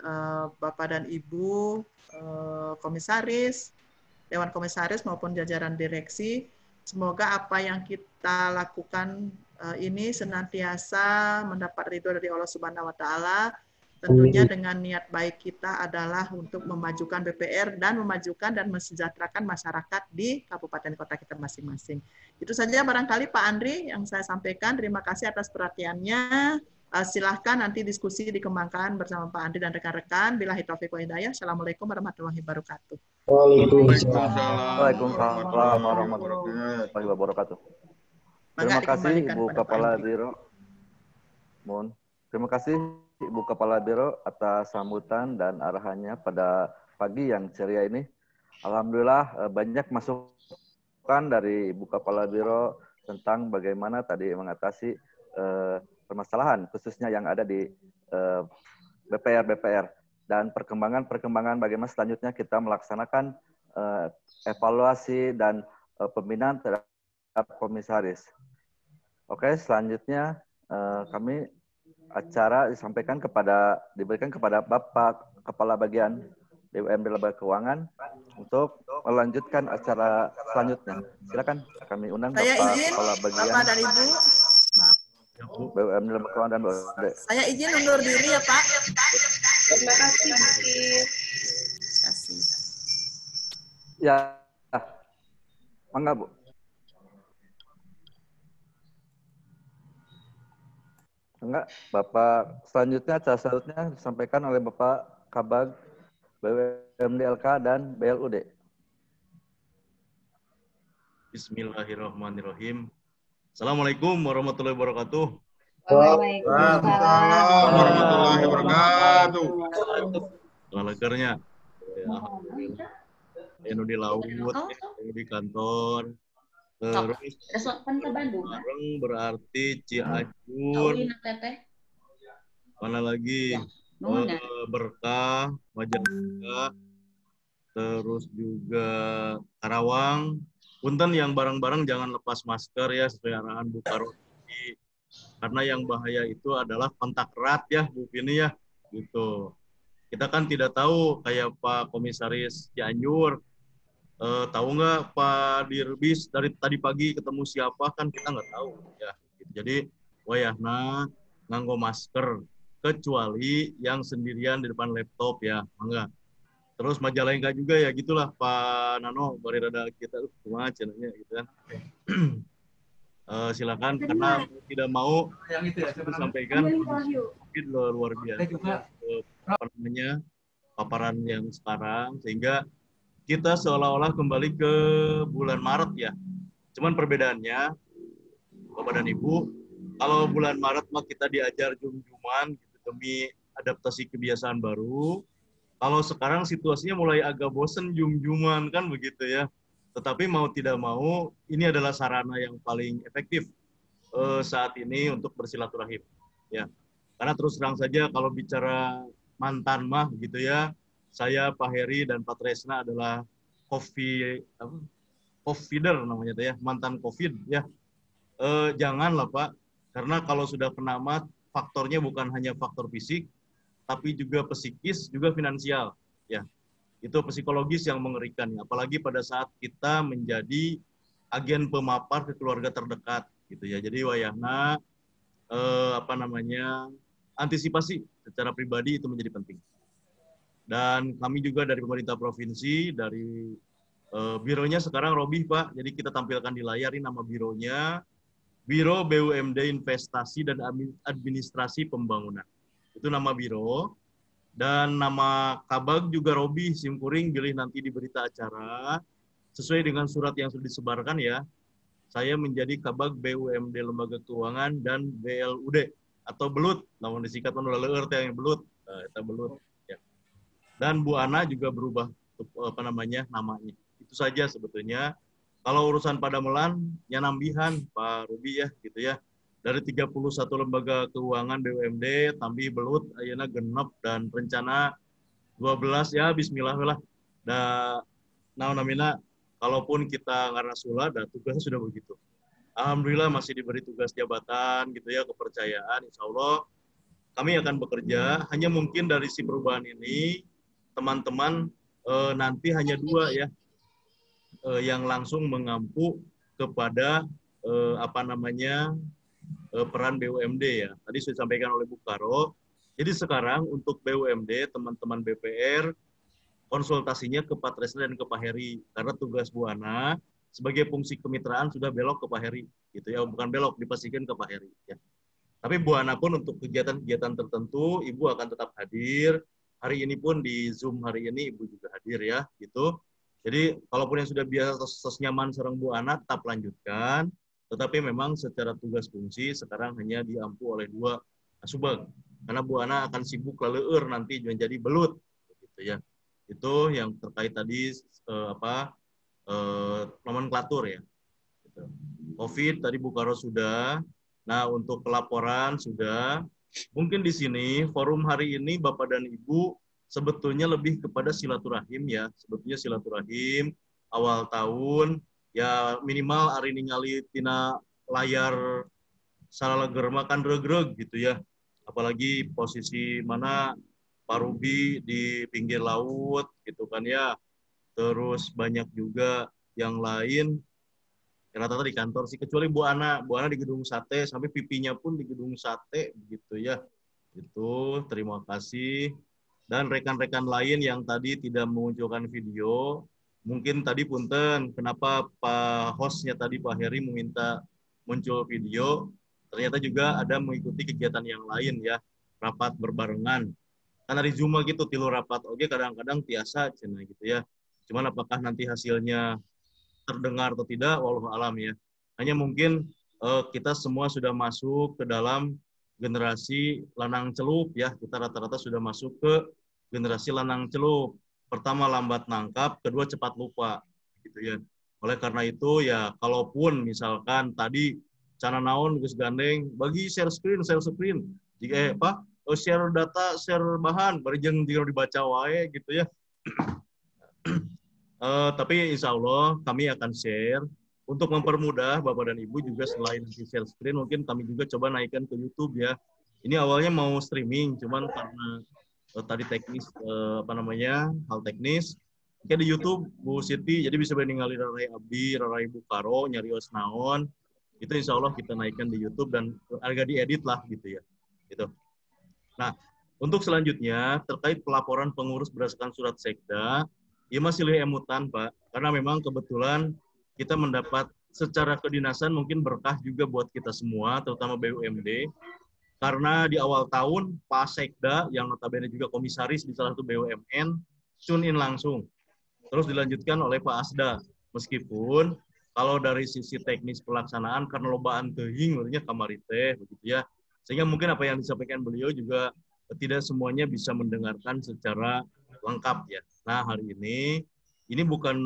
C: Bapak dan Ibu komisaris, Dewan Komisaris maupun jajaran direksi. Semoga apa yang kita lakukan ini senantiasa mendapat ridho dari Allah Subhanahu wa Ta'ala. Tentunya dengan niat baik kita adalah untuk memajukan BPR dan memajukan dan mensejahterakan masyarakat di kabupaten kota kita masing-masing. Itu saja barangkali Pak Andri yang saya sampaikan. Terima kasih atas perhatiannya. Silahkan nanti diskusi dikembangkan bersama Pak Andri dan rekan-rekan. Billahi taufiq wa hidayah. Assalamualaikum warahmatullahi wabarakatuh.
B: Waalaikumsalam warahmatullahi wabarakatuh. Terima kasih Ibu Kepala Biro. Terima kasih Ibu Kepala Biro atas sambutan dan arahannya pada pagi yang ceria ini. Alhamdulillah banyak masukan dari Ibu Kepala Biro tentang bagaimana tadi mengatasi permasalahan khususnya yang ada di BPR dan perkembangan bagaimana selanjutnya kita melaksanakan evaluasi dan pembinaan terhadap komisaris. Oke, selanjutnya kami acara diberikan kepada Bapak Kepala Bagian BUMD Lembaga Keuangan untuk melanjutkan acara selanjutnya. Silakan kami undang
C: Saya
B: Bapak
C: izin,
B: Kepala Bagian
C: Bapak dan Ibu. Maaf.
B: BUMD Lembaga Keuangan dan BUMD.
C: Saya izin undur diri ya Pak.
E: Terima kasih Bu Kim.
C: Terima kasih.
B: Ya, mangga Bu. Enggak, Bapak selanjutnya acara selanjutnya disampaikan oleh Bapak Kabag BUMD LK dan BLUD.
A: Bismillahirrahmanirrahim. Assalamualaikum warahmatullahi wabarakatuh.
E: Waalaikumsalam
D: warahmatullahi wabarakatuh.
A: Lalagarnya. Enu di laut, enu di kantor. Terus bareng berarti Cianjur. Mana lagi? Berkah, Majalengka. Terus juga Karawang. Punten yang bareng-bareng jangan lepas masker ya sesuai arahan Bu Karoti. Karena yang bahaya itu adalah kontak erat ya Bu Vini ya. Gitu. Kita kan tidak tahu kayak Pak Komisaris Cianjur. Tahu nggak Pak Dirbis dari tadi pagi ketemu siapa kan kita nggak tahu ya. Jadi wayahna nganggo masker kecuali yang sendirian di depan laptop ya, mangga. Terus majalah enggak juga ya gitulah Pak Nano bari rada kita cuma channelnya gitu kan. Silakan karena tidak mau yang itu ya, saya sampaikan mungkin luar biasa apa namanya paparan yang sekarang sehingga kita seolah-olah kembali ke bulan Maret ya. Cuman perbedaannya, Bapak dan Ibu, kalau bulan Maret mah kita diajar jum-juman gitu, demi adaptasi kebiasaan baru. Kalau sekarang situasinya mulai agak bosen jum-juman kan begitu ya. Tetapi mau tidak mau, ini adalah sarana yang paling efektif saat ini untuk bersilaturahim. Ya, karena terus terang saja kalau bicara mantan mah gitu ya, saya, Pak Heri, dan Pak Tresna adalah covider namanya ya, mantan COVID ya. Janganlah Pak, karena kalau sudah kena mah faktornya bukan hanya faktor fisik, tapi juga psikis, juga finansial ya. Itu psikologis yang mengerikan, apalagi pada saat kita menjadi agen pemapar ke keluarga terdekat gitu ya. Jadi wayahna antisipasi secara pribadi itu menjadi penting. Dan kami juga dari pemerintah provinsi, dari bironya sekarang Robih Pak, jadi kita tampilkan di layar ini nama bironya, Biro BUMD Investasi dan Administrasi Pembangunan. Itu nama biro, dan nama Kabag juga Robih Simkuring, pilih nanti di berita acara, sesuai dengan surat yang sudah disebarkan ya, saya menjadi Kabag BUMD Lembaga Keuangan dan BLUD, atau belut, namun disingkat menular yang belut, kita belut. Dan Bu Ana juga berubah namanya. Itu saja sebetulnya. Kalau urusan Pademelan, ya nambihan Pak Ruby ya gitu ya. Dari 31 lembaga keuangan BUMD, tambi belut, ayeuna genep dan rencana 12 ya bismillah lah. Namina kalaupun kita ngarasula dan tugasnya sudah begitu. Alhamdulillah masih diberi tugas jabatan gitu ya, kepercayaan, insya Allah kami akan bekerja. Hanya mungkin dari si perubahan ini teman-teman nanti hanya 2 ya yang langsung mengampu kepada peran BUMD ya. Tadi sudah disampaikan oleh Bu Karo. Jadi sekarang untuk BUMD teman-teman BPR konsultasinya ke Pak Tresna dan ke Pak Heri, karena tugas Bu Ana sebagai fungsi kemitraan sudah belok ke Pak Heri gitu ya, bukan belok, dipastikan ke Pak Heri ya. Tapi Bu Ana pun untuk kegiatan-kegiatan tertentu Ibu akan tetap hadir. Hari ini pun di Zoom hari ini Ibu juga hadir ya, gitu. Jadi kalaupun yang sudah biasa nyaman sareng Bu Ana tetap lanjutkan, tetapi memang secara tugas fungsi sekarang hanya diampu oleh 2 asubag. Karena Bu Ana akan sibuk leleur nanti menjadi belut, gitu ya. Itu yang terkait tadi nomenklatur ya. Gitu. COVID tadi Bu Karo sudah. Nah untuk pelaporan sudah. Mungkin di sini forum hari ini Bapak dan Ibu sebetulnya lebih kepada silaturahim ya. Sebetulnya silaturahim awal tahun ya, minimal hari ningali tina layar salaleger makan regreg gitu ya. Apalagi posisi mana Pak Ruby di pinggir laut gitu kan ya. Terus banyak juga yang lain rata-rata di kantor sih, kecuali Bu Ana di gedung sate, sampai pipinya pun di gedung sate begitu ya. Itu terima kasih. Dan rekan-rekan lain yang tadi tidak memunculkan video, mungkin tadi punten kenapa Pak hostnya tadi Pak Heri meminta muncul video, ternyata juga ada mengikuti kegiatan yang lain ya, rapat berbarengan. Kan hari Zuma gitu, tilu rapat, oke kadang-kadang biasa cina gitu ya. Cuman apakah nanti hasilnya terdengar atau tidak, wallahu alam ya. Hanya mungkin kita semua sudah masuk ke dalam generasi lanang celup ya. Kita rata-rata sudah masuk ke generasi lanang celup. Pertama lambat nangkap, kedua cepat lupa gitu ya. Oleh karena itu ya, kalaupun misalkan tadi cana naon geus gandeng bagi share screen jika share data, share bahan bari jeung dibaca wae gitu ya. Tapi insya Allah kami akan share untuk mempermudah Bapak dan Ibu juga. Selain di share screen, mungkin kami juga coba naikkan ke YouTube ya. Ini awalnya mau streaming, cuman karena tadi teknis hal teknis, Kayak di YouTube Bu Siti, jadi bisa ningali Rarai Abdi, Rarai Bukaro, nyarios naon, itu insya Allah kita naikkan di YouTube dan agak diedit lah gitu ya. Gitu. Nah, untuk selanjutnya terkait pelaporan pengurus berdasarkan surat sekda, ya masih emutan Pak, karena memang kebetulan kita mendapat secara kedinasan mungkin berkah juga buat kita semua, terutama BUMD, karena di awal tahun Pak Sekda yang notabene juga komisaris di salah satu BUMN tune in langsung. Terus dilanjutkan oleh Pak Asda. Meskipun kalau dari sisi teknis pelaksanaan karena lobaan teuing menurutnya kamari teh begitu ya. Sehingga mungkin apa yang disampaikan beliau juga tidak semuanya bisa mendengarkan secara lengkap ya. Nah, hari ini bukan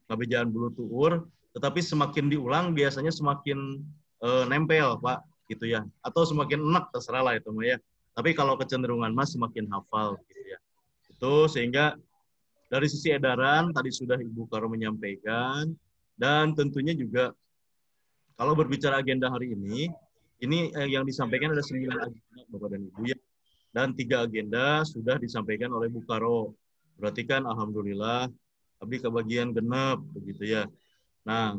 A: ngabejaan bulu tuur, tetapi semakin diulang biasanya semakin nempel Pak gitu ya. Atau semakin enak terserah lah itu ya. Tapi kalau kecenderungan Mas semakin hafal gitu ya. Itu sehingga dari sisi edaran tadi sudah Ibu Karo menyampaikan, dan tentunya juga kalau berbicara agenda hari ini yang disampaikan ada 9 agenda Bapak dan Ibu ya, dan 3 agenda sudah disampaikan oleh Bu Karo. Berarti kan alhamdulillah abdi kebagian genep begitu ya. Nah,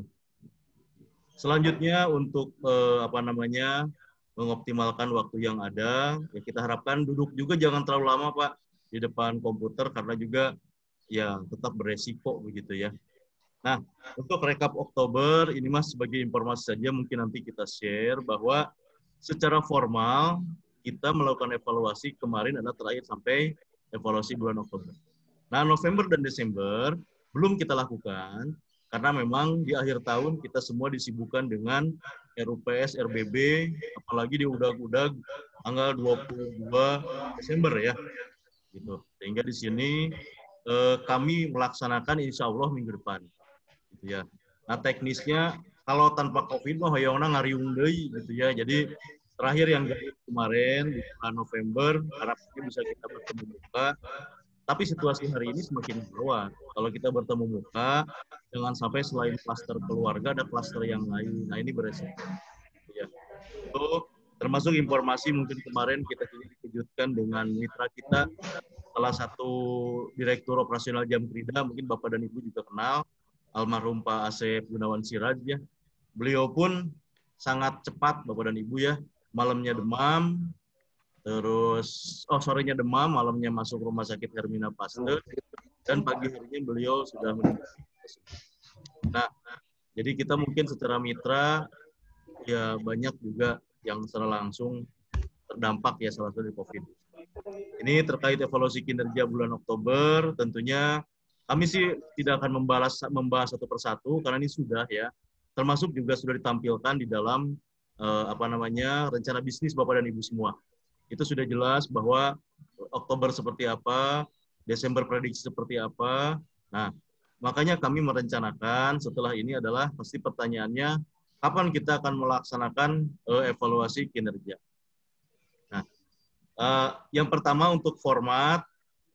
A: selanjutnya untuk mengoptimalkan waktu yang ada, ya kita harapkan duduk juga jangan terlalu lama Pak di depan komputer karena juga ya tetap beresiko begitu ya. Nah, untuk rekap Oktober ini Mas sebagai informasi saja mungkin nanti kita share bahwa secara formal kita melakukan evaluasi kemarin adalah terakhir sampai evaluasi bulan Oktober. Nah, November dan Desember belum kita lakukan karena memang di akhir tahun kita semua disibukkan dengan RUPS, RBB, apalagi di udag-udag tanggal 22 Desember ya. Gitu. Sehingga di sini kami melaksanakan insya Allah minggu depan. Gitu ya. Nah teknisnya kalau tanpa COVID mah hoyongna ngariung deui gitu ya. Jadi terakhir yang kemarin di bulan November harapnya bisa kita bertemu muka. Tapi situasi hari ini semakin gawat. Kalau kita bertemu muka, jangan sampai selain klaster keluarga ada klaster yang lain. Nah ini beresiko. Ya. Itu termasuk informasi mungkin kemarin kita dikejutkan dengan mitra kita, salah satu direktur operasional Jamkrida, mungkin Bapak dan Ibu juga kenal, almarhum Pak Asep Gunawan Siraj ya. Beliau pun sangat cepat Bapak dan Ibu ya, malamnya demam, terus sorenya demam, malamnya masuk rumah sakit Hermina Pasteur, dan pagi harinya beliau sudah meninggal. Nah, jadi kita mungkin secara mitra ya banyak juga yang secara langsung terdampak ya salah satu dari COVID. Ini terkait evaluasi kinerja bulan Oktober, tentunya kami sih tidak akan membahas satu persatu karena ini sudah ya, termasuk juga sudah ditampilkan di dalam rencana bisnis Bapak dan Ibu semua. Itu sudah jelas bahwa Oktober seperti apa, Desember prediksi seperti apa. Nah, makanya kami merencanakan setelah ini adalah pasti pertanyaannya, kapan kita akan melaksanakan evaluasi kinerja. Nah, yang pertama untuk format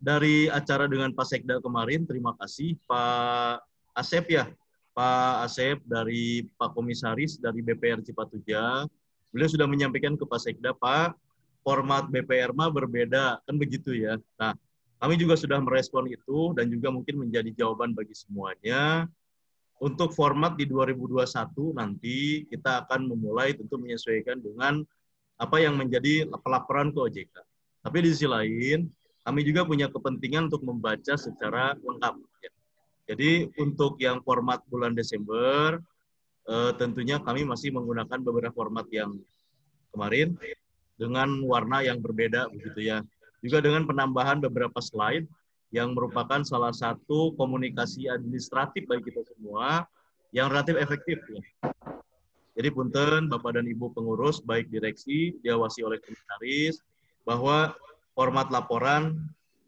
A: dari acara dengan Pak Sekda kemarin, terima kasih Pak Asep ya, Pak Asep dari Pak Komisaris dari BPR Cipatujah. Beliau sudah menyampaikan ke Pak Sekda, Pak, format BPR mah berbeda, kan begitu ya. Nah, kami juga sudah merespon itu dan juga mungkin menjadi jawaban bagi semuanya. Untuk format di 2021 nanti kita akan memulai tentu menyesuaikan dengan apa yang menjadi pelaporan ke OJK. Tapi di sisi lain, kami juga punya kepentingan untuk membaca secara lengkap. Ya. Jadi untuk yang format bulan Desember, tentunya kami masih menggunakan beberapa format yang kemarin dengan warna yang berbeda, begitu ya. Juga dengan penambahan beberapa slide yang merupakan salah satu komunikasi administratif bagi kita semua yang relatif efektif. Ya. Jadi punten Bapak dan Ibu pengurus, baik direksi, diawasi oleh komisaris, bahwa format laporan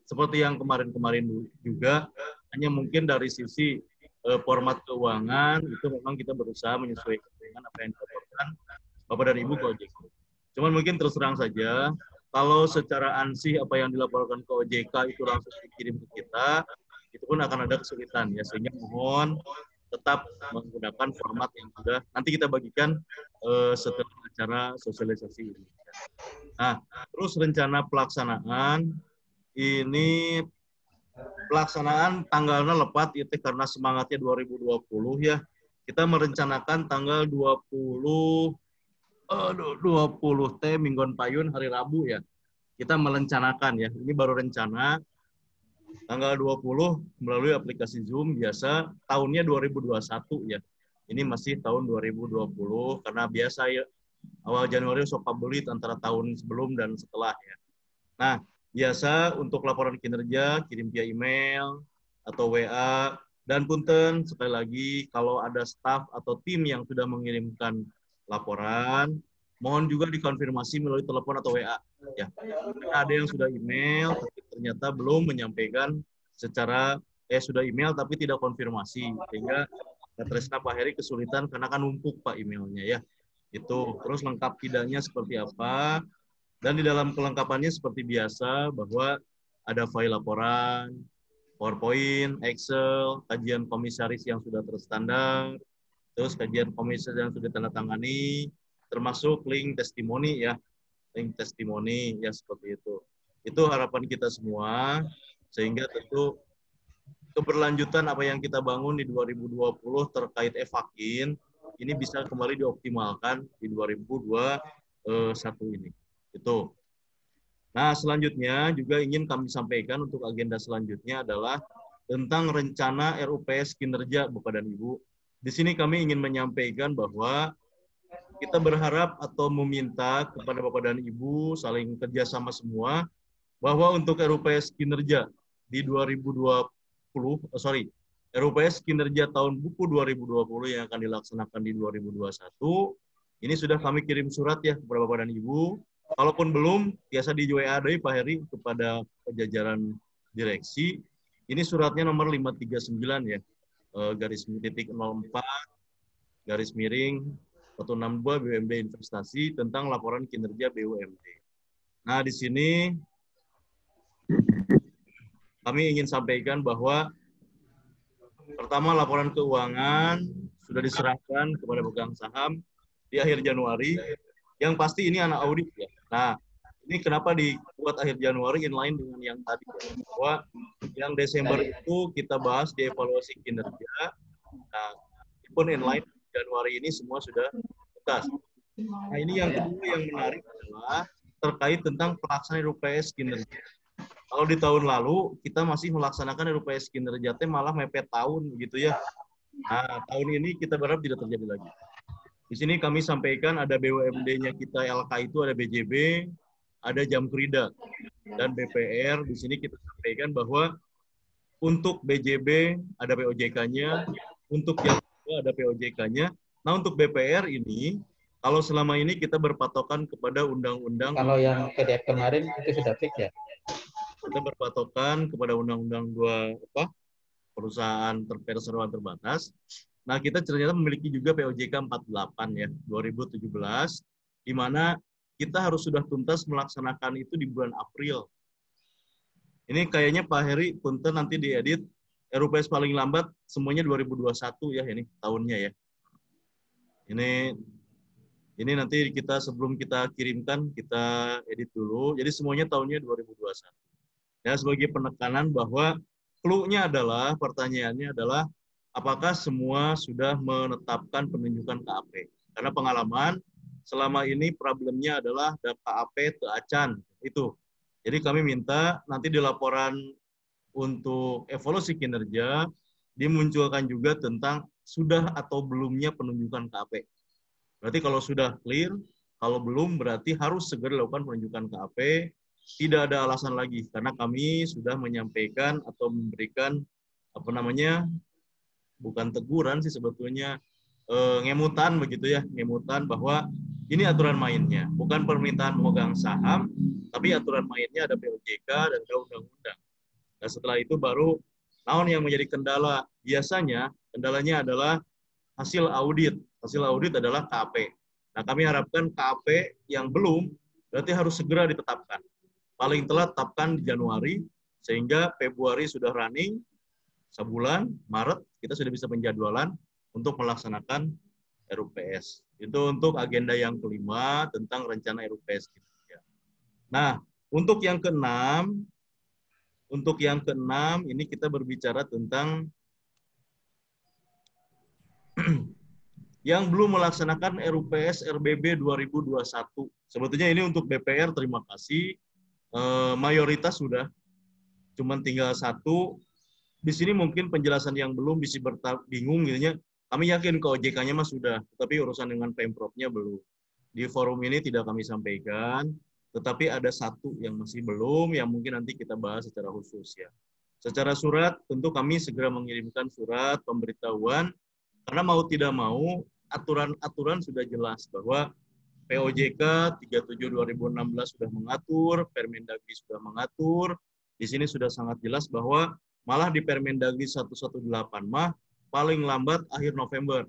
A: seperti yang kemarin-kemarin juga, hanya mungkin dari sisi format keuangan, itu memang kita berusaha menyesuaikan dengan apa yang dilaporkan Bapak dan Ibu ke OJK. Cuman mungkin terus terang saja, kalau secara ansih apa yang dilaporkan ke OJK itu langsung dikirim ke kita, itu pun akan ada kesulitan ya, sehingga mohon tetap menggunakan format yang sudah nanti kita bagikan setelah acara sosialisasi ini. Nah, terus rencana pelaksanaan ini pelaksanaan tanggalnya lepat itu karena semangatnya 2020 ya. Kita merencanakan tanggal 20 Mingguan Payun hari Rabu ya. Kita merencanakan ya. Ini baru rencana tanggal 20 melalui aplikasi Zoom biasa tahunnya 2021 ya. Ini masih tahun 2020 karena biasa ya awal Januari sok publik antara tahun sebelum dan setelah ya. Nah, biasa untuk laporan kinerja kirim via email atau WA dan punten sekali lagi kalau ada staf atau tim yang sudah mengirimkan laporan mohon juga dikonfirmasi melalui telepon atau WA ya. Karena ada yang sudah email tapi ternyata belum menyampaikan secara sudah email tapi tidak konfirmasi sehingga Tresna Pak Heri kesulitan karena kan numpuk Pak emailnya ya. Itu terus lengkap tidaknya seperti apa dan di dalam kelengkapannya seperti biasa bahwa ada file laporan, PowerPoint, Excel, kajian komisaris yang sudah terstandar, terus kajian komisaris yang sudah ditandatangani, termasuk link testimoni ya, link testimoni ya seperti itu. Itu harapan kita semua sehingga tentu keberlanjutan apa yang kita bangun di 2020 terkait evakin ini bisa kembali dioptimalkan di 2021 ini. Itu. Nah, selanjutnya juga ingin kami sampaikan untuk agenda selanjutnya adalah tentang rencana RUPS kinerja Bapak dan Ibu. Di sini kami ingin menyampaikan bahwa kita berharap atau meminta kepada Bapak dan Ibu saling kerjasama semua bahwa untuk RUPS kinerja di RUPS kinerja tahun buku 2020 yang akan dilaksanakan di 2021, ini sudah kami kirim surat ya kepada Bapak dan Ibu. Kalaupun belum, biasa di WA dari Pak Heri kepada jajaran direksi. Ini suratnya nomor 539 ya, garis titik 04, garis miring 162 BUMD investasi tentang laporan kinerja BUMD. Nah, di sini kami ingin sampaikan bahwa pertama laporan keuangan sudah diserahkan kepada pemegang saham di akhir Januari. Yang pasti ini anak audit ya. Nah, ini kenapa dibuat akhir Januari inline dengan yang tadi ya. Bahwa yang Desember itu kita bahas di evaluasi kinerja. Nah, pun inline Januari ini semua sudah tuntas. Nah, ini yang kedua yang menarik adalah terkait tentang pelaksanaan RUPS kinerja. Kalau di tahun lalu kita masih melaksanakan RUPS kinerja malah mepet tahun gitu ya. Nah, tahun ini kita berharap tidak terjadi lagi. Di sini kami sampaikan ada BUMD-nya kita LK itu ada BJB, ada Jamkrida dan BPR. Di sini kita sampaikan bahwa untuk BJB ada POJK-nya, untuk Jamkrida ada POJK-nya. Nah, untuk BPR ini kalau selama ini kita berpatokan kepada undang-undang.
G: Kalau yang PDF kemarin itu sudah fix ya?
A: Kita berpatokan kepada undang-undang perusahaan perseroan terbatas. Nah, kita ternyata memiliki juga POJK 48 ya, 2017, di mana kita harus sudah tuntas melaksanakan itu di bulan April. Ini kayaknya Pak Heri, punten nanti diedit, RUPS paling lambat semuanya 2021 ya, ini tahunnya ya. Ini nanti kita sebelum kita kirimkan, kita edit dulu, jadi semuanya tahunnya 2021. Ya, sebagai penekanan bahwa clue-nya adalah, pertanyaannya adalah, apakah semua sudah menetapkan penunjukan KAP? Karena pengalaman selama ini problemnya adalah KAP teacan itu. Jadi kami minta nanti di laporan untuk evaluasi kinerja dimunculkan juga tentang sudah atau belumnya penunjukan KAP. Berarti kalau sudah clear, kalau belum berarti harus segera dilakukan penunjukan KAP. Tidak ada alasan lagi karena kami sudah menyampaikan atau memberikan bukan teguran sih sebetulnya, ngemutan begitu ya, ngemutan bahwa ini aturan mainnya, bukan permintaan pemegang saham, tapi aturan mainnya ada POJK dan ada undang-undang. Nah, setelah itu baru naon yang menjadi kendala. Biasanya kendalanya adalah hasil audit. Hasil audit adalah KAP. Nah, kami harapkan KAP yang belum berarti harus segera ditetapkan. Paling telat tetapkan di Januari sehingga Februari sudah running, sebulan, Maret, kita sudah bisa penjadwalan untuk melaksanakan RUPS. Itu untuk agenda yang kelima tentang rencana RUPS. Nah, untuk yang keenam, Untuk yang keenam, ini kita berbicara tentang yang belum melaksanakan RUPS RBB 2021. Sebetulnya ini untuk BPR, terima kasih. Mayoritas sudah, cuman tinggal satu. Di sini mungkin penjelasan yang belum bisa bingung, gitu. Kami yakin ke OJK-nya mah sudah, tapi urusan dengan Pemprov-nya belum. Di forum ini tidak kami sampaikan, tetapi ada satu yang masih belum, yang mungkin nanti kita bahas secara khusus ya. Secara surat, tentu kami segera mengirimkan surat pemberitahuan, karena mau tidak mau, aturan-aturan sudah jelas bahwa POJK 37/2016 sudah mengatur, Permendagri sudah mengatur, di sini sudah sangat jelas bahwa malah di Permendagri 118 mah paling lambat akhir November.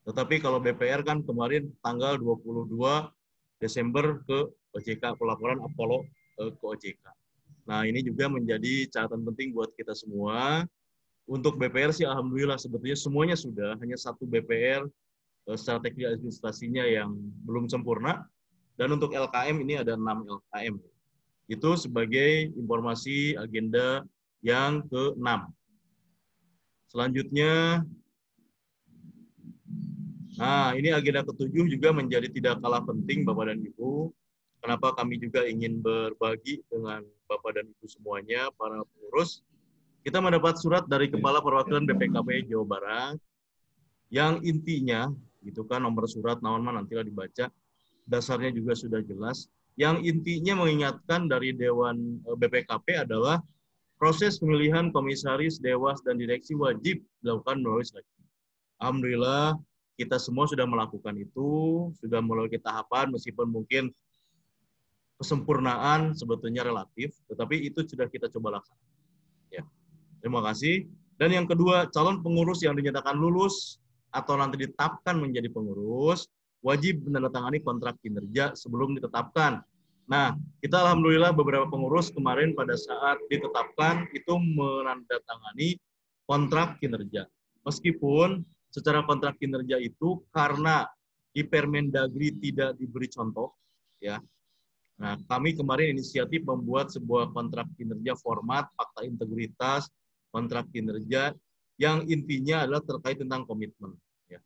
A: Tetapi kalau BPR kan kemarin tanggal 22 Desember ke OJK, pelaporan Apollo ke OJK. Nah, ini juga menjadi catatan penting buat kita semua. Untuk BPR sih alhamdulillah sebetulnya semuanya sudah, hanya satu BPR secara teknik administrasinya yang belum sempurna. Dan untuk LKM ini ada 6 LKM. Itu sebagai informasi agenda yang ke-6. Selanjutnya, nah ini agenda ke-7 juga menjadi tidak kalah penting Bapak dan Ibu. Kenapa kami juga ingin berbagi dengan Bapak dan Ibu semuanya, para pengurus. Kita mendapat surat dari Kepala Perwakilan BPKP Jawa Barat, yang intinya, gitu kan, nomor surat nantilah dibaca, dasarnya juga sudah jelas. Yang intinya mengingatkan dari Dewan BPKP adalah proses pemilihan komisaris, dewas, dan direksi wajib dilakukan melalui seleksi. Alhamdulillah, kita semua sudah melakukan itu, sudah melalui tahapan, meskipun mungkin kesempurnaan sebetulnya relatif, tetapi itu sudah kita coba laksanakan. Ya. Terima kasih. Dan yang kedua, calon pengurus yang dinyatakan lulus atau nanti ditetapkan menjadi pengurus, wajib menandatangani kontrak kinerja sebelum ditetapkan. Nah, kita alhamdulillah beberapa pengurus kemarin pada saat ditetapkan itu menandatangani kontrak kinerja. Meskipun secara kontrak kinerja itu karena di Permendagri tidak diberi contoh, ya. Nah, kami kemarin inisiatif membuat sebuah kontrak kinerja format, fakta integritas, kontrak kinerja yang intinya adalah terkait tentang komitmen. Ya.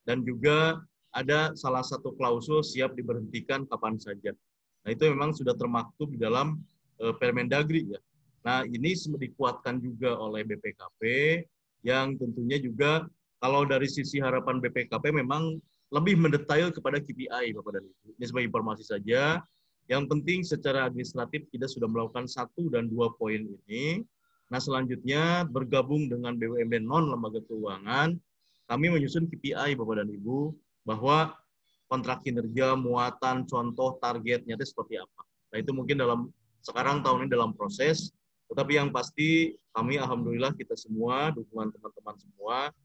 A: Dan juga ada salah satu klausul siap diberhentikan kapan saja. Nah, itu memang sudah termaktub di dalam Permendagri. Ya. Nah, ini dikuatkan juga oleh BPKP, yang tentunya juga kalau dari sisi harapan BPKP memang lebih mendetail kepada KPI, Bapak dan Ibu. Ini sebagai informasi saja. Yang penting secara administratif kita sudah melakukan 1 dan 2 poin ini. Nah, selanjutnya bergabung dengan BUMN non-lembaga keuangan, kami menyusun KPI Bapak dan Ibu, bahwa kontrak kinerja, muatan, contoh, targetnya itu seperti apa. Nah, itu mungkin sekarang tahun ini dalam proses, tetapi yang pasti kami alhamdulillah kita semua, dukungan teman-teman semua,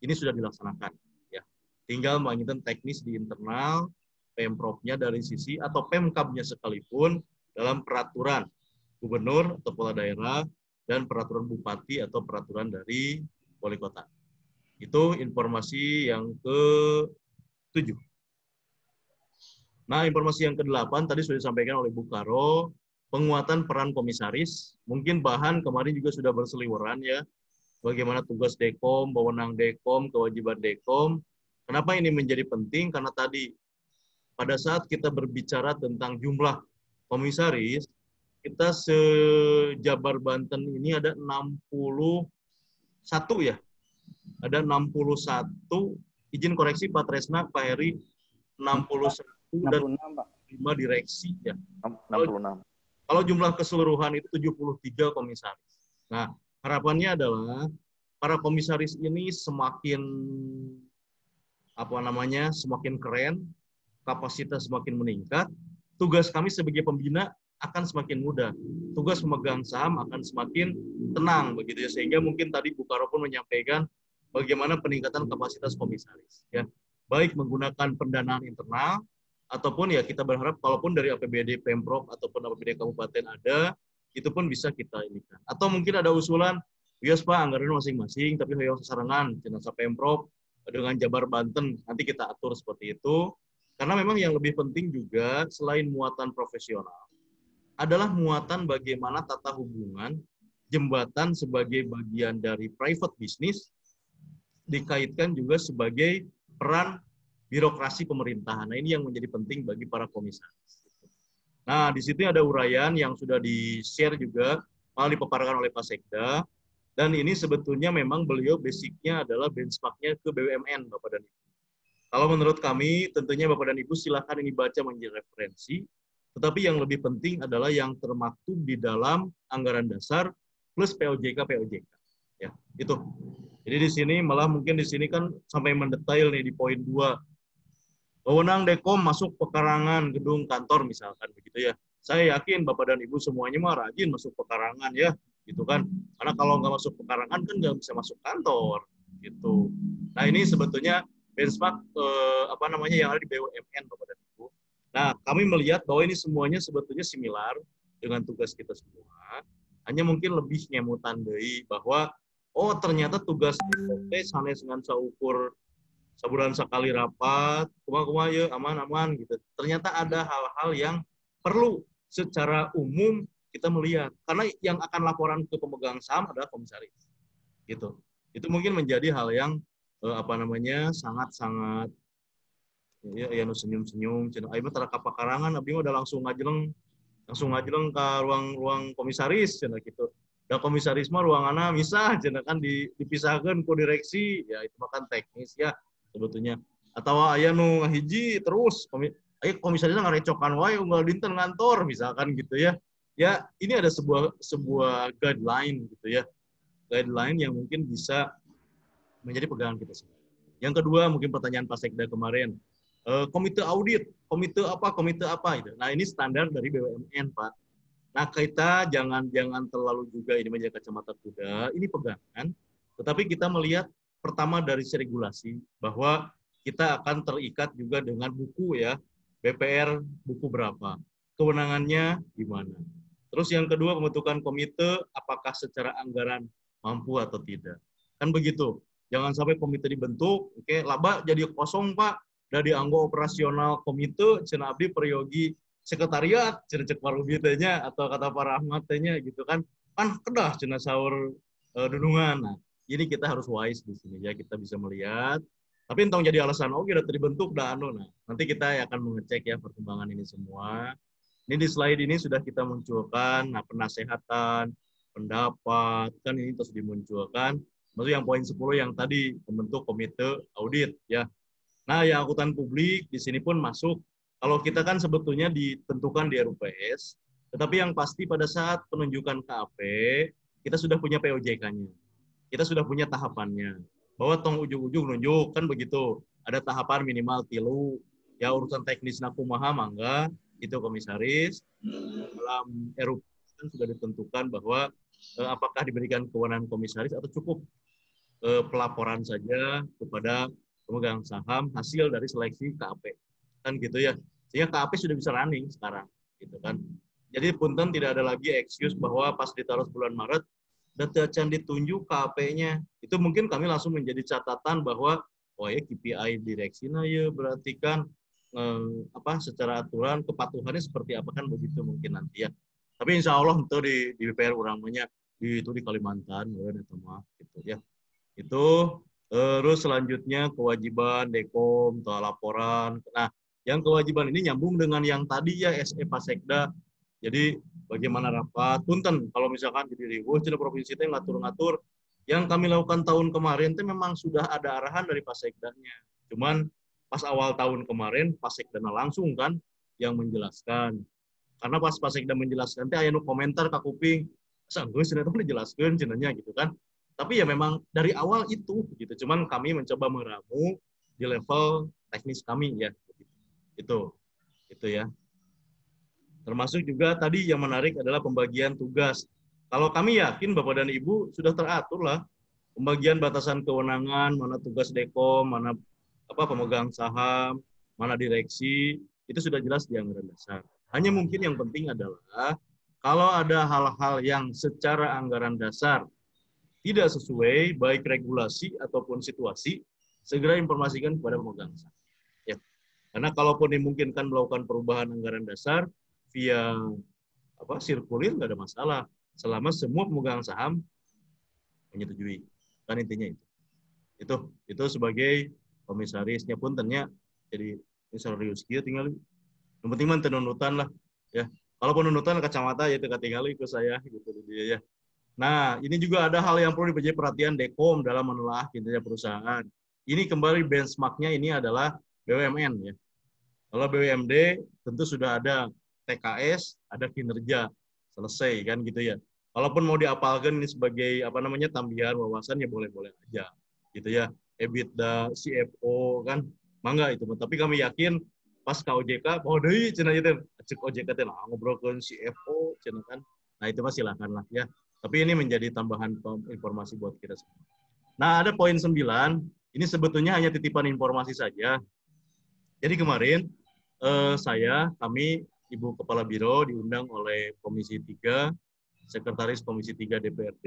A: ini sudah dilaksanakan. Ya. Tinggal menginginkan teknis di internal, Pemprov-nya dari sisi, atau Pemkab-nya sekalipun, dalam peraturan gubernur atau kepala daerah, dan peraturan bupati atau peraturan dari wali kota. Itu informasi yang ke-7. Nah, informasi yang ke-8 tadi sudah disampaikan oleh Bu Karo, penguatan peran komisaris. Mungkin bahan kemarin juga sudah berseliweran ya, bagaimana tugas Dekom, wewenang Dekom, kewajiban Dekom. Kenapa ini menjadi penting? Karena tadi pada saat kita berbicara tentang jumlah komisaris, kita se-Jabar Banten ini ada 61 ya. Ada 61, izin koreksi Pak Tresna, Pak Heri, 61 dan 5 direksi ya.
B: 66.
A: Kalau jumlah keseluruhan itu 73 komisaris. Nah, harapannya adalah para komisaris ini semakin semakin keren, kapasitas semakin meningkat, tugas kami sebagai pembina akan semakin mudah. Tugas pemegang saham akan semakin tenang begitu ya, sehingga mungkin tadi Bu Karo pun menyampaikan bagaimana peningkatan kapasitas komisaris ya. Baik menggunakan pendanaan internal ataupun ya kita berharap kalaupun dari APBD Pemprov ataupun APBD kabupaten ada, itu pun bisa kita inikan. Atau mungkin ada usulan, yes Pak, anggaran masing-masing tapi hoyong sesarengan jenazah Pemprov dengan Jabar Banten, nanti kita atur seperti itu. Karena memang yang lebih penting juga selain muatan profesional adalah muatan bagaimana tata hubungan jembatan sebagai bagian dari private business dikaitkan juga sebagai peran birokrasi pemerintahan. Nah, ini yang menjadi penting bagi para komisaris. Nah, di situ ada uraian yang sudah di-share juga, malah dipaparkan oleh Pak Sekda, dan ini sebetulnya memang beliau basicnya adalah benchmarknya ke BUMN, Bapak dan Ibu. Kalau menurut kami, tentunya Bapak dan Ibu silakan ini baca menjadi referensi, tetapi yang lebih penting adalah yang termaktub di dalam anggaran dasar plus POJK. Ya, itu. Jadi di sini malah mungkin di sini kan sampai mendetail nih di poin 2. Wewenang Dekom masuk pekarangan gedung kantor misalkan begitu ya. Saya yakin Bapak dan Ibu semuanya mah rajin masuk pekarangan ya, gitu kan. Karena kalau nggak masuk pekarangan kan nggak bisa masuk kantor, gitu. Nah ini sebetulnya benchmark yang ada di BUMN Bapak dan Ibu. Nah kami melihat bahwa ini semuanya sebetulnya similar dengan tugas kita semua. Hanya mungkin lebih ngemutan deui bahwa oh ternyata tugas kita sanes dengan saukur sebulan sekali rapat, kumaha ya aman-aman gitu. Ternyata ada hal-hal yang perlu secara umum kita melihat karena yang akan laporan ke pemegang saham adalah komisaris. Gitu. Itu mungkin menjadi hal yang sangat-sangat ya senyum-senyum cenah ayeuna tara ka pakarangan abdi mah udah langsung ngajeleng ke ruang komisaris cenah gitu. Da komisaris mah ruanganna misah cenah kan dipisahkeun ku direksi, ya itu mah kan teknis ya sebetulnya. Atau aya nu ngahiji terus komisarisnya ngarecokan wae unggal dinten ngantor misalkan gitu ya. Ya, ini ada sebuah guideline gitu ya. Guideline yang mungkin bisa menjadi pegangan kita semua. Yang kedua mungkin pertanyaan Pak Sekda kemarin. Komite audit, komite apa gitu. Nah, ini standar dari BUMN, Pak. Nah, kita jangan terlalu juga ini menjadi kacamata kuda, ini pegangan, tetapi kita melihat pertama dari regulasi bahwa kita akan terikat juga dengan buku ya, BPR buku berapa, kewenangannya gimana. Terus yang kedua pembentukan komite, apakah secara anggaran mampu atau tidak. Kan begitu, jangan sampai komite dibentuk, oke, laba jadi kosong Pak, dari anggota operasional komite, cenah abdi peryogi sekretariat, cek warubitanya atau kata Pak Rahmat tanya gitu kan kedah cenah saur dudungan. Nah, ini kita harus wise di sini ya, kita bisa melihat. Tapi entong jadi alasan oke udah terbentuk dah anu. Nah, nanti kita akan mengecek ya perkembangan ini semua. Ini di slide ini sudah kita munculkan penasehatan, pendapat kan ini terus dimunculkan. Maksudnya yang poin 10 yang tadi membentuk komite audit ya. Nah, yang akuntan publik di sini pun masuk. Kalau kita kan sebetulnya ditentukan di RUPS, tetapi yang pasti pada saat penunjukan KAP, kita sudah punya POJK-nya. Kita sudah punya tahapannya. Bahwa tong ujung-ujung nunjuk, kan begitu. Ada tahapan minimal 3, ya urusan teknis nakumaha mangga, itu komisaris. Dalam RUPS kan sudah ditentukan bahwa apakah diberikan kewenangan komisaris atau cukup pelaporan saja kepada pemegang saham hasil dari seleksi KAP. Kan gitu ya. Sehingga KAP sudah bisa running sekarang, gitu kan. Jadi punten tidak ada lagi excuse bahwa pas ditaruh bulan Maret data can ditunjuk KAP-nya. Itu mungkin kami langsung menjadi catatan bahwa oh ya KPI direksinya ya berarti kan secara aturan kepatuhannya seperti apa kan begitu mungkin nanti ya. Tapi insya Allah itu di BPR uramanya itu di Kalimantan gitu ya. Itu terus selanjutnya kewajiban Dekom, laporan. Nah, yang kewajiban ini nyambung dengan yang tadi ya SE Pak Sekda. Jadi bagaimana rapat, punten kalau misalkan jadi cina provinsi itu ngatur-ngatur, yang kami lakukan tahun kemarin itu memang sudah ada arahan dari Pak Sekdanya. Cuman pas awal tahun kemarin Pak Sekdana langsung kan yang menjelaskan. Karena pas Pak Sekda menjelaskan, aya nu komentar ka kuping, sanggup cenah dijelaskeun cenanya gitu kan. Tapi ya memang dari awal itu gitu. Cuman kami mencoba meramu di level teknis kami ya. Itu ya. Termasuk juga tadi yang menarik adalah pembagian tugas. Kalau kami yakin Bapak dan Ibu sudah teratur lah pembagian batasan kewenangan, mana tugas Dekom, mana pemegang saham, mana direksi, itu sudah jelas di anggaran dasar. Hanya mungkin yang penting adalah kalau ada hal-hal yang secara anggaran dasar tidak sesuai baik regulasi ataupun situasi, segera informasikan kepada pemegang saham. Ya. Karena kalaupun dimungkinkan melakukan perubahan anggaran dasar via sirkulir nggak ada masalah. selama semua pemegang saham menyetujui. Kan intinya itu. Itu sebagai komisarisnya pun ternyata jadi serius dia tinggal. Yang penting mah nunutan lah ya. Kalau penunutan kacamata ya tinggal ikut saya gitu dia ya. Nah, ini juga ada hal yang perlu diberi perhatian Dekom dalam menelaah kinerja perusahaan. Ini kembali benchmark-nya ini adalah BUMN ya. Kalau BUMD tentu sudah ada TKS, ada kinerja, selesai kan gitu ya. Kalaupun mau diapalkan ini sebagai apa namanya tambahan wawasan ya boleh-boleh aja gitu ya. EBITDA, CFO kan mangga itu. Tapi kami yakin pas ke OJK, oh deui cenah itu, cek OJK teh lah ngobrolkeun CFO cenah kan. Nah, itu mah silakan lah ya. Tapi ini menjadi tambahan informasi buat kita semua. Nah, ada poin 9, ini sebetulnya hanya titipan informasi saja. Jadi kemarin kami, Ibu Kepala Biro diundang oleh Komisi 3, Sekretaris Komisi 3 DPRD,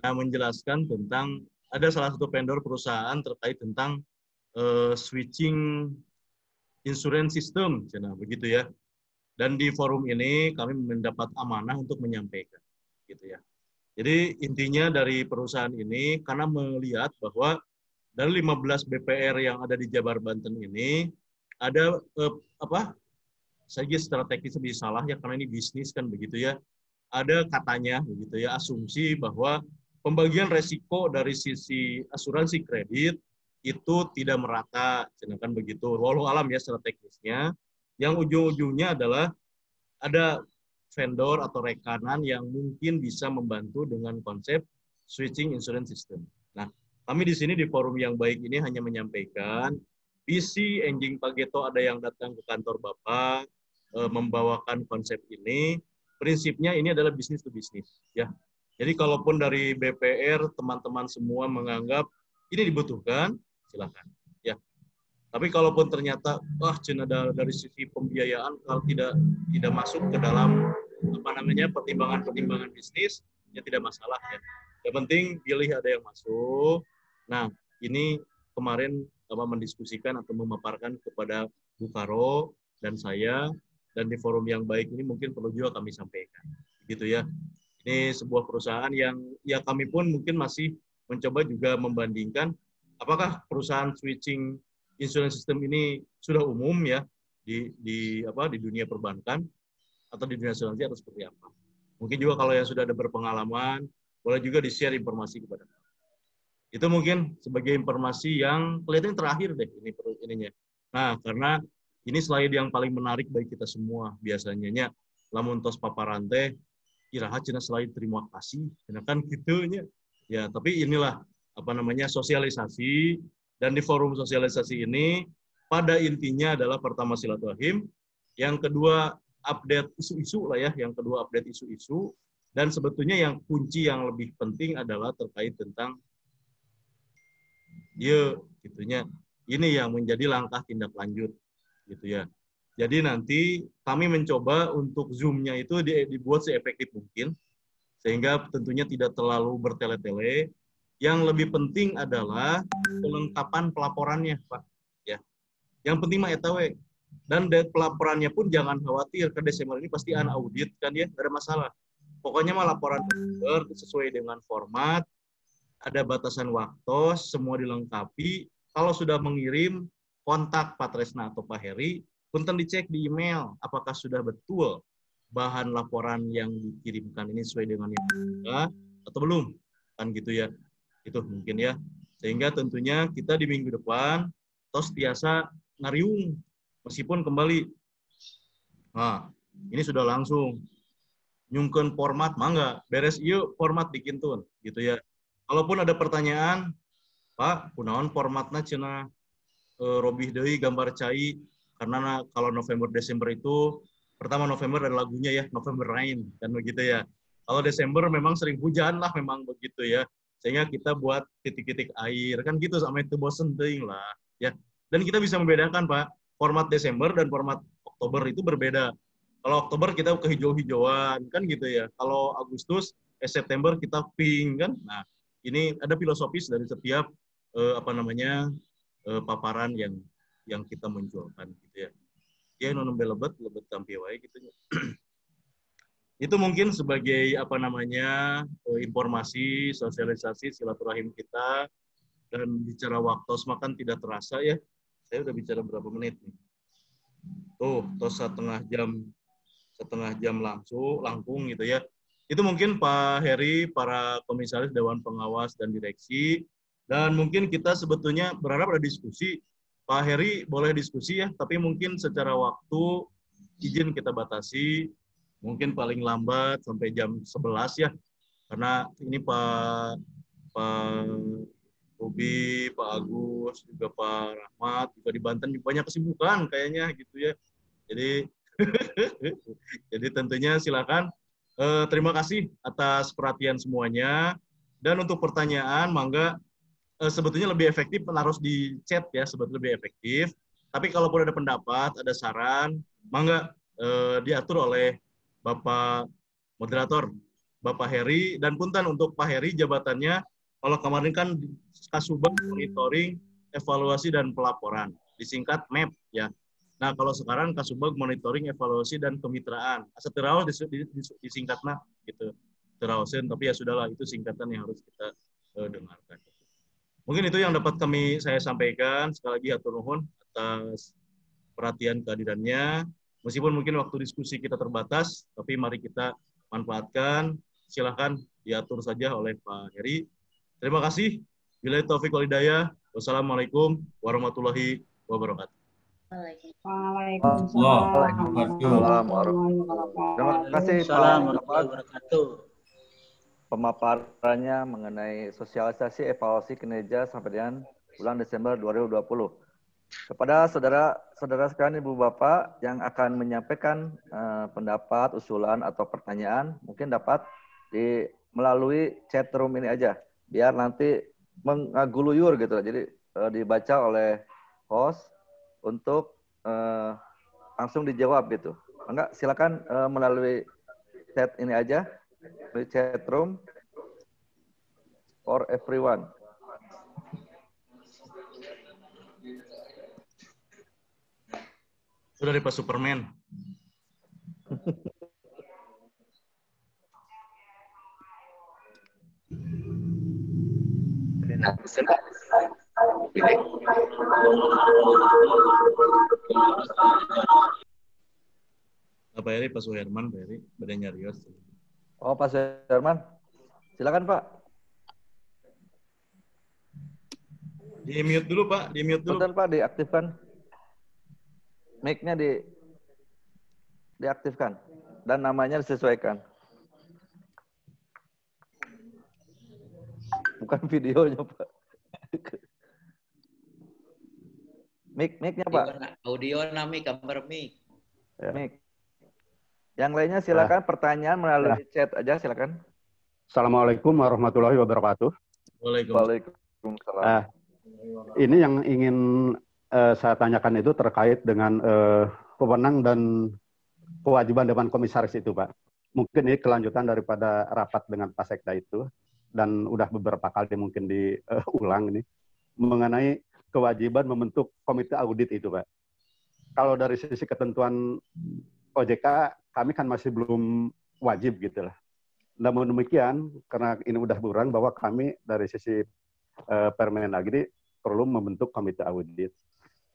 A: yang menjelaskan tentang ada salah satu vendor perusahaan terkait tentang switching insurance system, begitu ya. Dan di forum ini kami mendapat amanah untuk menyampaikan, gitu ya. Jadi intinya dari perusahaan ini karena melihat bahwa dari 15 BPR yang ada di Jabar Banten ini ada strategis lebih salah ya karena ini bisnis kan begitu ya. Ada katanya begitu ya asumsi bahwa pembagian resiko dari sisi asuransi kredit itu tidak merata, sedangkan begitu. Walau alam ya strategisnya, yang ujung-ujungnya adalah ada vendor atau rekanan yang mungkin bisa membantu dengan konsep switching insurance system. Nah, kami di sini di forum yang baik ini hanya menyampaikan visi Enjing Pageto ada yang datang ke kantor Bapak membawakan konsep ini. Prinsipnya ini adalah bisnis to bisnis ya. Jadi kalaupun dari BPR teman-teman semua menganggap ini dibutuhkan, silakan ya. Tapi kalaupun ternyata dari sisi pembiayaan kalau tidak masuk ke dalam pertimbangan bisnis ya tidak masalah ya. Yang penting pilih ada yang masuk. Nah, ini kemarin mendiskusikan atau memaparkan kepada Bu Karo dan saya, dan di forum yang baik ini mungkin perlu juga kami sampaikan. Gitu ya. Ini sebuah perusahaan yang ya kami pun mungkin masih mencoba juga membandingkan apakah perusahaan switching insurance system ini sudah umum ya di dunia perbankan atau di dunia asuransi atau seperti apa. Mungkin juga kalau yang sudah ada berpengalaman, boleh juga di-share informasi kepada kami. Itu mungkin sebagai informasi yang kelihatan terakhir deh ininya. Nah, karena ini slide yang paling menarik bagi kita semua biasanya lamun tos paparan teh iraha cenah slide terima kasih, kan gitunya. Ya, tapi inilah sosialisasi, dan di forum sosialisasi ini pada intinya adalah pertama silaturahim, yang kedua update isu-isu lah ya, yang kedua update isu-isu, dan sebetulnya yang kunci yang lebih penting adalah terkait tentang gitunya. Ini yang menjadi langkah tindak lanjut gitu ya. Jadi nanti kami mencoba untuk Zoom-nya itu dibuat seefektif mungkin, sehingga tentunya tidak terlalu bertele-tele. Yang lebih penting adalah kelengkapan pelaporannya, Pak. Ya. Yang penting mah eta we. Dan pelaporannya pun jangan khawatir, ke Desember ini pasti audit kan ya, nggak ada masalah. Pokoknya mah laporan sesuai dengan format, ada batasan waktu, semua dilengkapi. Kalau sudah mengirim, kontak Pak Tresna atau Pak Heri, punten dicek di email apakah sudah betul bahan laporan yang dikirimkan ini sesuai dengan yang ada atau belum, kan gitu ya. Itu mungkin ya. Sehingga tentunya kita di minggu depan tos biasa ngariung meskipun kembali. Nah, ini sudah langsung nyungkeun format mangga beres ieu format dikintun gitu ya. Kalaupun ada pertanyaan, Pak, kunaon formatna cenah robih deui gambar cai karena kalau November Desember itu pertama November ada lagunya ya, November Rain kan begitu ya. Kalau Desember memang sering hujan lah memang begitu ya. Sehingga kita buat titik-titik air kan gitu sampai itu bosen teuing lah ya. Dan kita bisa membedakan Pak, format Desember dan format Oktober itu berbeda. Kalau Oktober kita kehijau-hijauan kan gitu ya. Kalau Agustus, September kita pink kan. Nah, ini ada filosofis dari setiap paparan yang kita munculkan gitu ya. Ya non lebet tampil wae gitu ya. Itu mungkin sebagai apa namanya informasi, sosialisasi, silaturahim kita, dan bicara waktu semakan tidak terasa ya. Saya udah bicara berapa menit nih? Tuh setengah jam langkung gitu ya. Itu mungkin Pak Heri, para komisaris Dewan Pengawas dan Direksi, dan mungkin kita sebetulnya berharap ada diskusi. Pak Heri boleh diskusi ya, tapi mungkin secara waktu izin kita batasi, mungkin paling lambat sampai jam 11 ya, karena ini Pak Ruby, Pak Agus, juga Pak Rahmat, juga di Banten banyak kesibukan kayaknya gitu ya. Jadi jadi tentunya silakan. Terima kasih atas perhatian semuanya. Dan untuk pertanyaan, mangga sebetulnya lebih efektif harus di chat ya, sebetulnya lebih efektif. Tapi kalaupun ada pendapat, ada saran, mangga diatur oleh Bapak Moderator, Bapak Heri, dan punten untuk Pak Heri jabatannya, kalau kemarin kan Kasubag monitoring, evaluasi, dan pelaporan, disingkat MEP ya. Nah, kalau sekarang Kasubag monitoring, evaluasi, dan kemitraan. Seteraus disingkatnya gitu. Terausen, tapi ya sudahlah, itu singkatan yang harus kita dengarkan. Mungkin itu yang dapat saya sampaikan. Sekali lagi hatur nuhun atas perhatian kehadirannya. Meskipun mungkin waktu diskusi kita terbatas, tapi mari kita manfaatkan. Silahkan diatur saja oleh Pak Heri. Terima kasih. Billahi taufiq wal hidayah. Wassalamualaikum warahmatullahi wabarakatuh.
H: Waalaikumsalam warahmatullahi wabarakatuh.
B: Terima kasih
G: Assalamualaikum
B: Pak
G: warahmatullahi wabarakatuh.
B: Pemaparannya mengenai sosialisasi evaluasi kinerja sampai dengan bulan Desember 2020. Kepada saudara-saudara sekalian, Ibu Bapak yang akan menyampaikan pendapat, usulan atau pertanyaan, mungkin dapat melalui chat room ini aja, biar nanti mengaguluyur gitu. Jadi dibaca oleh host untuk langsung dijawab gitu. Enggak, silakan melalui chat ini aja, di chat room for everyone.
A: Itu dari Pak Superman. Pak Heri, Pak Suherman, Pak Heri, badannya Rios.
B: Oh, Pak Suherman, silakan Pak.
A: Di mute dulu Pak, di mute dulu.
B: Betul Pak, diaktifkan. Mic-nya diaktifkan dan namanya disesuaikan. Bukan videonya Pak. Mic-nya Pak.
G: Audio nami gambar mic.
B: Ya. Mic. Yang lainnya silakan pertanyaan melalui chat aja silakan.
I: Assalamualaikum warahmatullahi wabarakatuh.
B: Waalaikumsalam.
I: Ini yang ingin saya tanyakan itu terkait dengan wewenang dan kewajiban Dewan Komisaris itu, Pak. Mungkin ini kelanjutan daripada rapat dengan Pak Sekda itu, dan udah beberapa kali mungkin diulang ini, mengenai kewajiban membentuk komite audit itu, Pak. Kalau dari sisi ketentuan OJK, kami kan masih belum wajib gitu lah. Namun demikian, karena ini udah berurang bahwa kami dari sisi Permendagri perlu membentuk komite audit.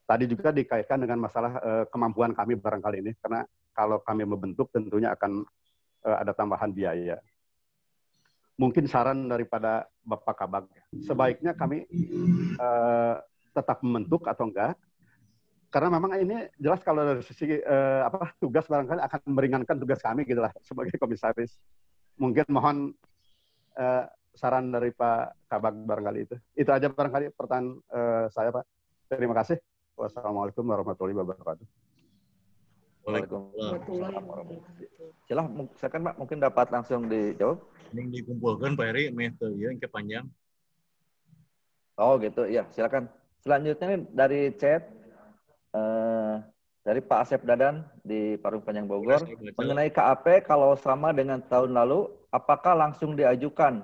I: Tadi juga dikaitkan dengan masalah kemampuan kami barangkali ini, karena kalau kami membentuk tentunya akan ada tambahan biaya. Mungkin saran daripada Bapak Kabag, sebaiknya kami tetap membentuk atau enggak, karena memang ini jelas kalau dari sisi tugas barangkali akan meringankan tugas kami gitu lah sebagai komisaris. Mungkin mohon saran dari Pak Kabag barangkali itu. Itu aja barangkali pertanyaan saya Pak. Terima kasih. Wassalamualaikum warahmatullahi wabarakatuh.
B: Waalaikumsalam. Silakan Pak, mungkin dapat langsung dijawab.
A: Ini dikumpulkan Pak Heri, yang kepanjang.
B: Oh gitu, ya silakan. Selanjutnya dari chat dari Pak Asep Dadan di Parung Panjang Bogor, mengenai KAP kalau sama dengan tahun lalu, apakah langsung diajukan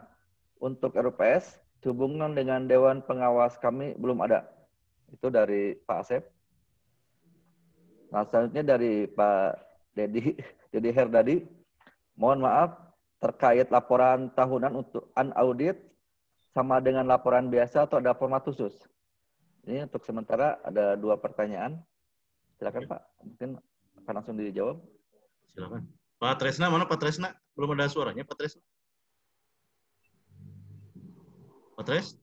B: untuk RUPS? Hubungan dengan Dewan Pengawas kami belum ada. Itu dari Pak Asep. Nah, selanjutnya dari Pak Dedi Herdadi, Mohon maaf, terkait laporan tahunan untuk unaudit sama dengan laporan biasa atau ada format khusus? Ini untuk sementara ada 2 pertanyaan. Silakan Pak, mungkin akan langsung dijawab.
A: Silakan. Pak Tresna, mana Pak Tresna? Belum ada suaranya Pak Tresna. Pak Tres?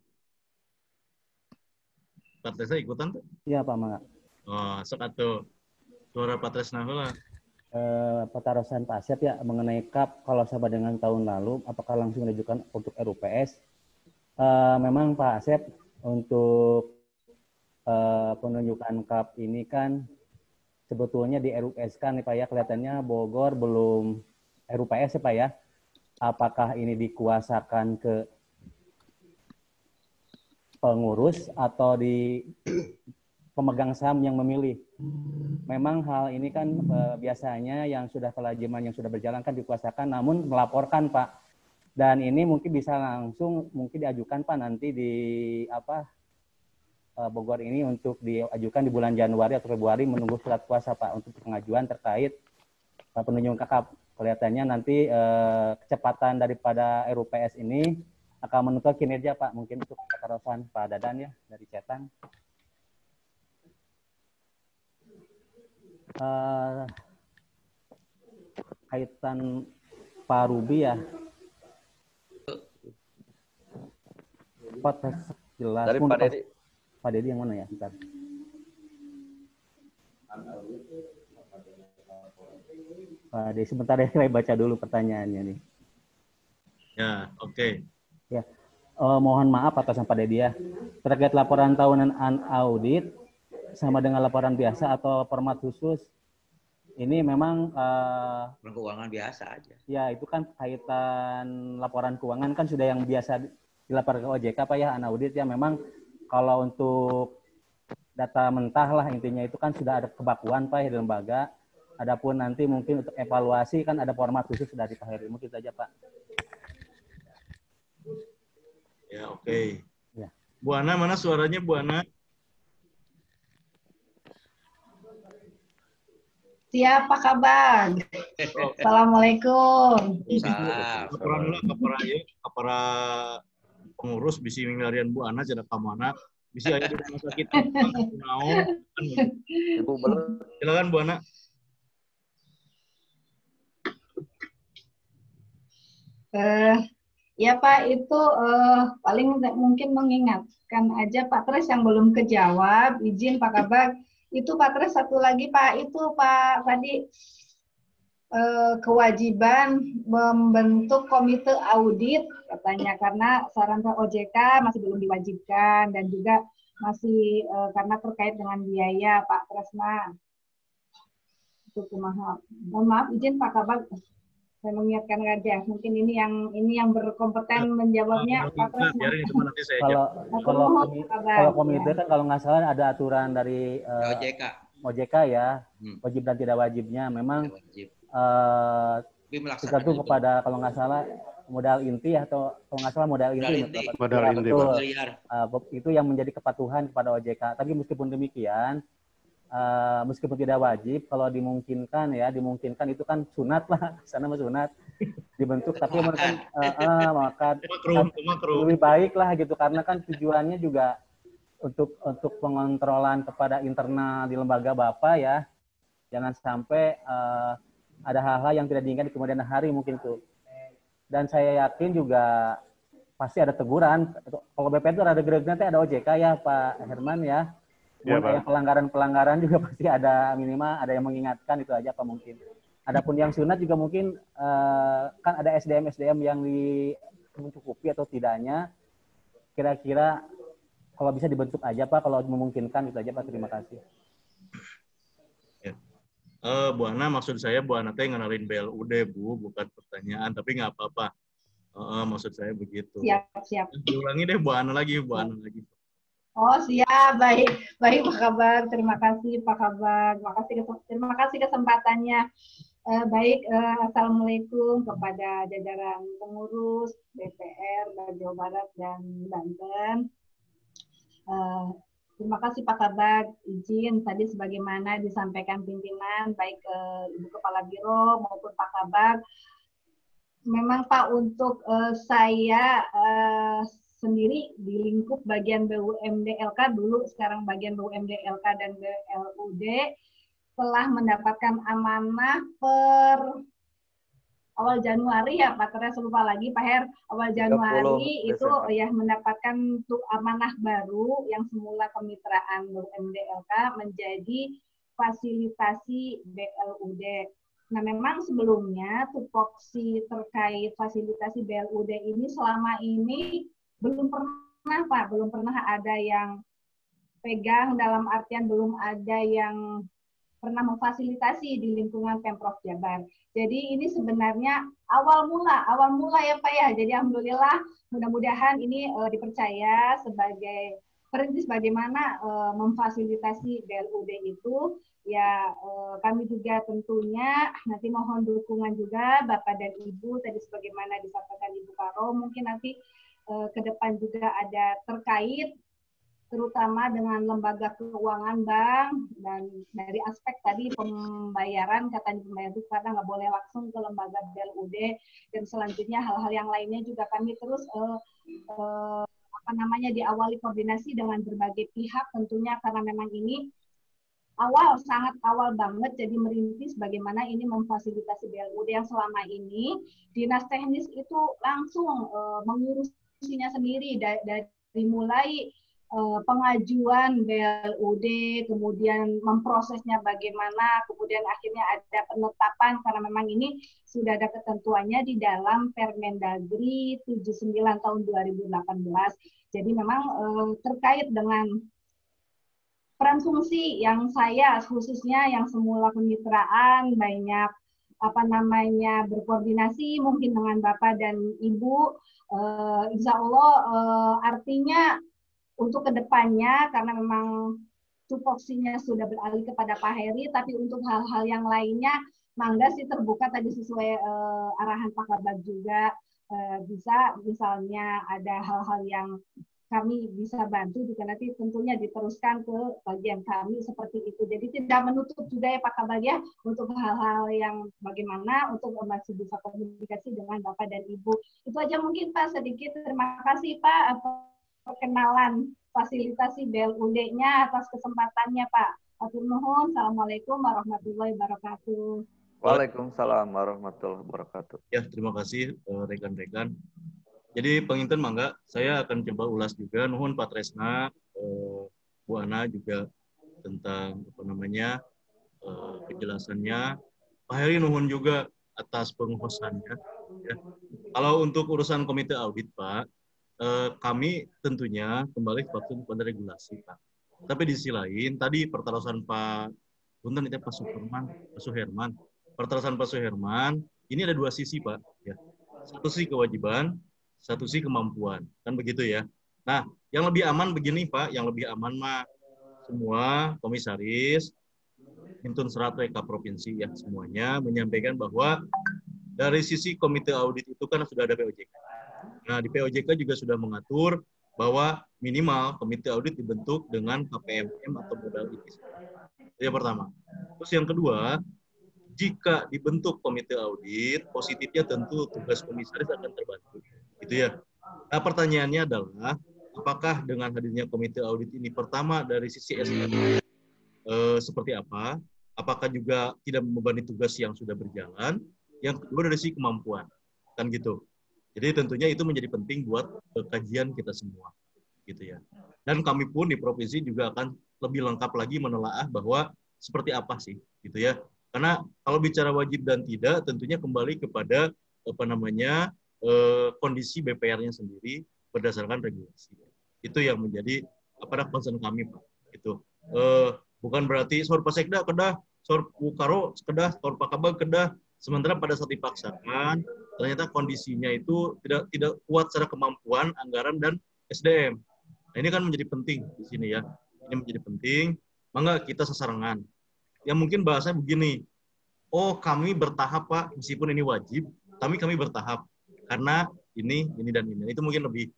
A: Pak Tresna ikutan tuh?
J: Iya Pak Mangga.
A: Oh, sok atuh. Suara Pak Tresna heula.
J: Petarosan Pak Asep ya mengenai KAP kalau sama dengan tahun lalu, apakah langsung diajukan untuk RUPS? Memang Pak Asep untuk penunjukan KAP ini kan sebetulnya di RUPS kan nih Pak ya, kelihatannya Bogor belum RUPS ya Pak ya. Apakah ini dikuasakan ke pengurus atau di pemegang saham yang memilih? Memang hal ini kan biasanya yang sudah kelajiman yang sudah berjalan kan dikuasakan, namun melaporkan Pak. Dan ini mungkin bisa langsung mungkin diajukan Pak nanti di Bogor ini untuk diajukan di bulan Januari atau Februari menunggu surat kuasa Pak untuk pengajuan terkait penunjukan KAP. Kelihatannya nanti kecepatan daripada RUPS ini akan menuntut kinerja Pak. Mungkin untuk keterusan Pak Dadan ya dari Cetan. Kaitan Pak Ruby ya. Pak jelas.
B: Dari Pak Dedi.
J: Pak Dedi yang mana ya? Bentar. Pak Dedi, sebentar ya, saya baca dulu pertanyaannya nih.
A: Ya, oke.
J: Ya, mohon maaf atas Pak Dedi ya. Terkait laporan tahunan unaudit sama dengan laporan biasa atau format khusus, ini memang
G: keuangan biasa aja.
J: Ya, itu kan kaitan laporan keuangan kan sudah yang biasa dilaporkan ke OJK Pak ya, unaudit ya. Memang kalau untuk data mentah lah intinya itu kan sudah ada kebakuan Pak ya, di lembaga. Adapun nanti mungkin untuk evaluasi kan ada format khusus dari Pak Heri. Mungkin saja Pak.
A: Ya, oke.
J: Ya.
A: Bu Ana, mana suaranya Bu Ana?
E: Siap Pak Kabag. Assalamualaikum.
A: Laporan dulu ke para pengurus bisi milarian Bu Ana cenah ka mana? Bisi aya di rumah sakit. Naon?
B: Ibu belum.
A: Silakan Bu Ana.
E: Ya Pak, itu paling mungkin mengingatkan aja Pak Tres yang belum kejawab, izin Pak Kabag. Itu Pak Tres satu lagi Pak, itu Pak tadi kewajiban membentuk komite audit katanya, karena saran Pak OJK masih belum diwajibkan dan juga masih karena terkait dengan biaya Pak Tresna. Itu kumaha. Mohon maaf izin Pak Kabag. Saya mengingatkan aja, mungkin ini yang berkompeten menjawabnya.
J: Kalau komite kan kalau nggak salah ada aturan dari OJK ya, wajib dan tidak wajibnya. Memang tergantung kepada kalau nggak salah modal inti atau kalau nggak salah modal inti. Itu yang menjadi kepatuhan kepada OJK. Tapi meskipun demikian, meskipun tidak wajib, kalau dimungkinkan itu kan sunat lah, sana mah sunat dibentuk, tapi maka lebih baik lah gitu, karena kan tujuannya juga untuk pengontrolan kepada internal di lembaga Bapak ya, jangan sampai ada hal-hal yang tidak diinginkan di kemudian hari mungkin tuh. Dan saya yakin juga pasti ada teguran. Kalau BPN itu ada geregnya, ada OJK ya Pak Herman ya. Ya, pelanggaran-pelanggaran juga pasti ada, minimal ada yang mengingatkan, itu aja Pak mungkin. Adapun yang sunat juga mungkin kan ada SDM yang mencukupi atau tidaknya. Kira-kira kalau bisa dibentuk aja Pak, kalau memungkinkan itu aja Pak. Terima kasih.
A: Ya. Bu Ana, maksud saya Bu Ana teh ngenalin BLUD Bu, bukan pertanyaan, tapi nggak apa-apa. Maksud saya begitu.
E: Siap.
A: Diulangi deh Bu Ana lagi.
E: Oh siap, baik Pak Kabag, terima kasih Pak Kabag, terima kasih kesempatannya. Assalamualaikum kepada jajaran pengurus DPR Jawa Barat dan Banten. Terima kasih Pak Kabag, izin tadi sebagaimana disampaikan pimpinan baik Ibu Kepala Biro maupun Pak Kabag, memang Pak untuk saya sendiri di lingkup bagian BUMD LK dulu, sekarang bagian BUMD LK dan BLUD telah mendapatkan amanah per awal Januari ya Pak Teres, lupa lagi Pak Her, awal Januari itu ya mendapatkan untuk amanah baru yang semula kemitraan BUMD LK menjadi fasilitasi BLUD. Nah memang sebelumnya tupoksi terkait fasilitasi BLUD ini selama ini belum pernah Pak, belum pernah ada yang pegang, dalam artian belum ada yang pernah memfasilitasi di lingkungan Pemprov Jabar. Jadi ini sebenarnya awal mula ya Pak ya. Jadi alhamdulillah mudah-mudahan ini dipercaya sebagai perintis bagaimana memfasilitasi BLUD itu. Ya kami juga tentunya nanti mohon dukungan juga Bapak dan Ibu tadi sebagaimana disampaikan Ibu Karo, mungkin nanti ke depan juga ada terkait terutama dengan lembaga keuangan bank dan dari aspek tadi pembayaran, katanya pembayaran itu karena nggak boleh langsung ke lembaga BLUD, dan selanjutnya hal-hal yang lainnya juga kami terus diawali koordinasi dengan berbagai pihak tentunya karena memang ini sangat awal banget jadi merintis bagaimana ini memfasilitasi BLUD yang selama ini dinas teknis itu langsung mengurusinya sendiri dari mulai pengajuan BLUD, kemudian memprosesnya bagaimana, kemudian akhirnya ada penetapan karena memang ini sudah ada ketentuannya di dalam Permendagri 79 tahun 2018. Jadi memang terkait dengan peran fungsi yang saya khususnya yang semula kemitraan banyak berkoordinasi mungkin dengan Bapak dan Ibu, insya Allah artinya untuk kedepannya karena memang tupoksinya sudah beralih kepada Pak Heri, tapi untuk hal-hal yang lainnya mangga sih terbuka tadi sesuai arahan Pak Kabag juga bisa misalnya ada hal-hal yang kami bisa bantu juga nanti tentunya diteruskan ke bagian kami seperti itu. Jadi tidak menutup juga ya Pak Kabag ya untuk hal-hal yang bagaimana untuk masih bisa komunikasi dengan Bapak dan Ibu. Itu aja mungkin Pak sedikit. Terima kasih Pak perkenalan fasilitasi BLUD-nya atas kesempatannya Pak. Hatur nuhun. Assalamualaikum warahmatullahi wabarakatuh.
B: Waalaikumsalam warahmatullahi wabarakatuh.
A: Ya, terima kasih rekan-rekan. Jadi penginten mangga, saya akan coba ulas juga nuhun Pak Tresna, Bu Ana juga tentang penjelasannya. Pak Heri nuhun juga atas penghosannya. Ya. Kalau untuk urusan komite audit Pak, kami tentunya kembali kepada regulasi Pak. Tapi di sisi lain tadi pertarasan Pak Punten itu Pak Suherman. Pertarasan Pak Suherman ini ada dua sisi Pak. Ya. Satu sisi kewajiban, satu sisi kemampuan, kan begitu ya. Nah, yang lebih aman begini Pak, yang lebih aman mah semua komisaris, hintun serat WK provinsi ya semuanya menyampaikan bahwa dari sisi komite audit itu kan sudah ada POJK. Nah, di POJK juga sudah mengatur bahwa minimal komite audit dibentuk dengan KPMM atau modal intis. Itu yang pertama. Terus yang kedua, jika dibentuk komite audit, positifnya tentu tugas komisaris akan terbantu. Gitu ya. Nah, pertanyaannya adalah, apakah dengan hadirnya komite audit ini pertama dari sisi SDM seperti apa? Apakah juga tidak membebani tugas yang sudah berjalan? Yang kedua dari sisi kemampuan. Kan gitu. Jadi tentunya itu menjadi penting buat kajian kita semua, gitu ya. Dan kami pun di provinsi juga akan lebih lengkap lagi menelaah bahwa seperti apa sih, gitu ya. Karena kalau bicara wajib dan tidak, tentunya kembali kepada kondisi BPR-nya sendiri berdasarkan regulasi. Itu yang menjadi concern kami, Pak. Itu bukan berarti sor Pasekda kedah, sor Bukaro kedah, sor Pakabag kedah. Sementara pada saat dipaksakan, ternyata kondisinya itu tidak kuat secara kemampuan, anggaran, dan SDM. Nah, ini kan menjadi penting di sini ya. Ini menjadi penting. Mangga kita sesarengan. Ya mungkin bahasanya begini, oh kami bertahap Pak, meskipun ini wajib, kami bertahap. Karena ini, dan ini. Itu mungkin lebih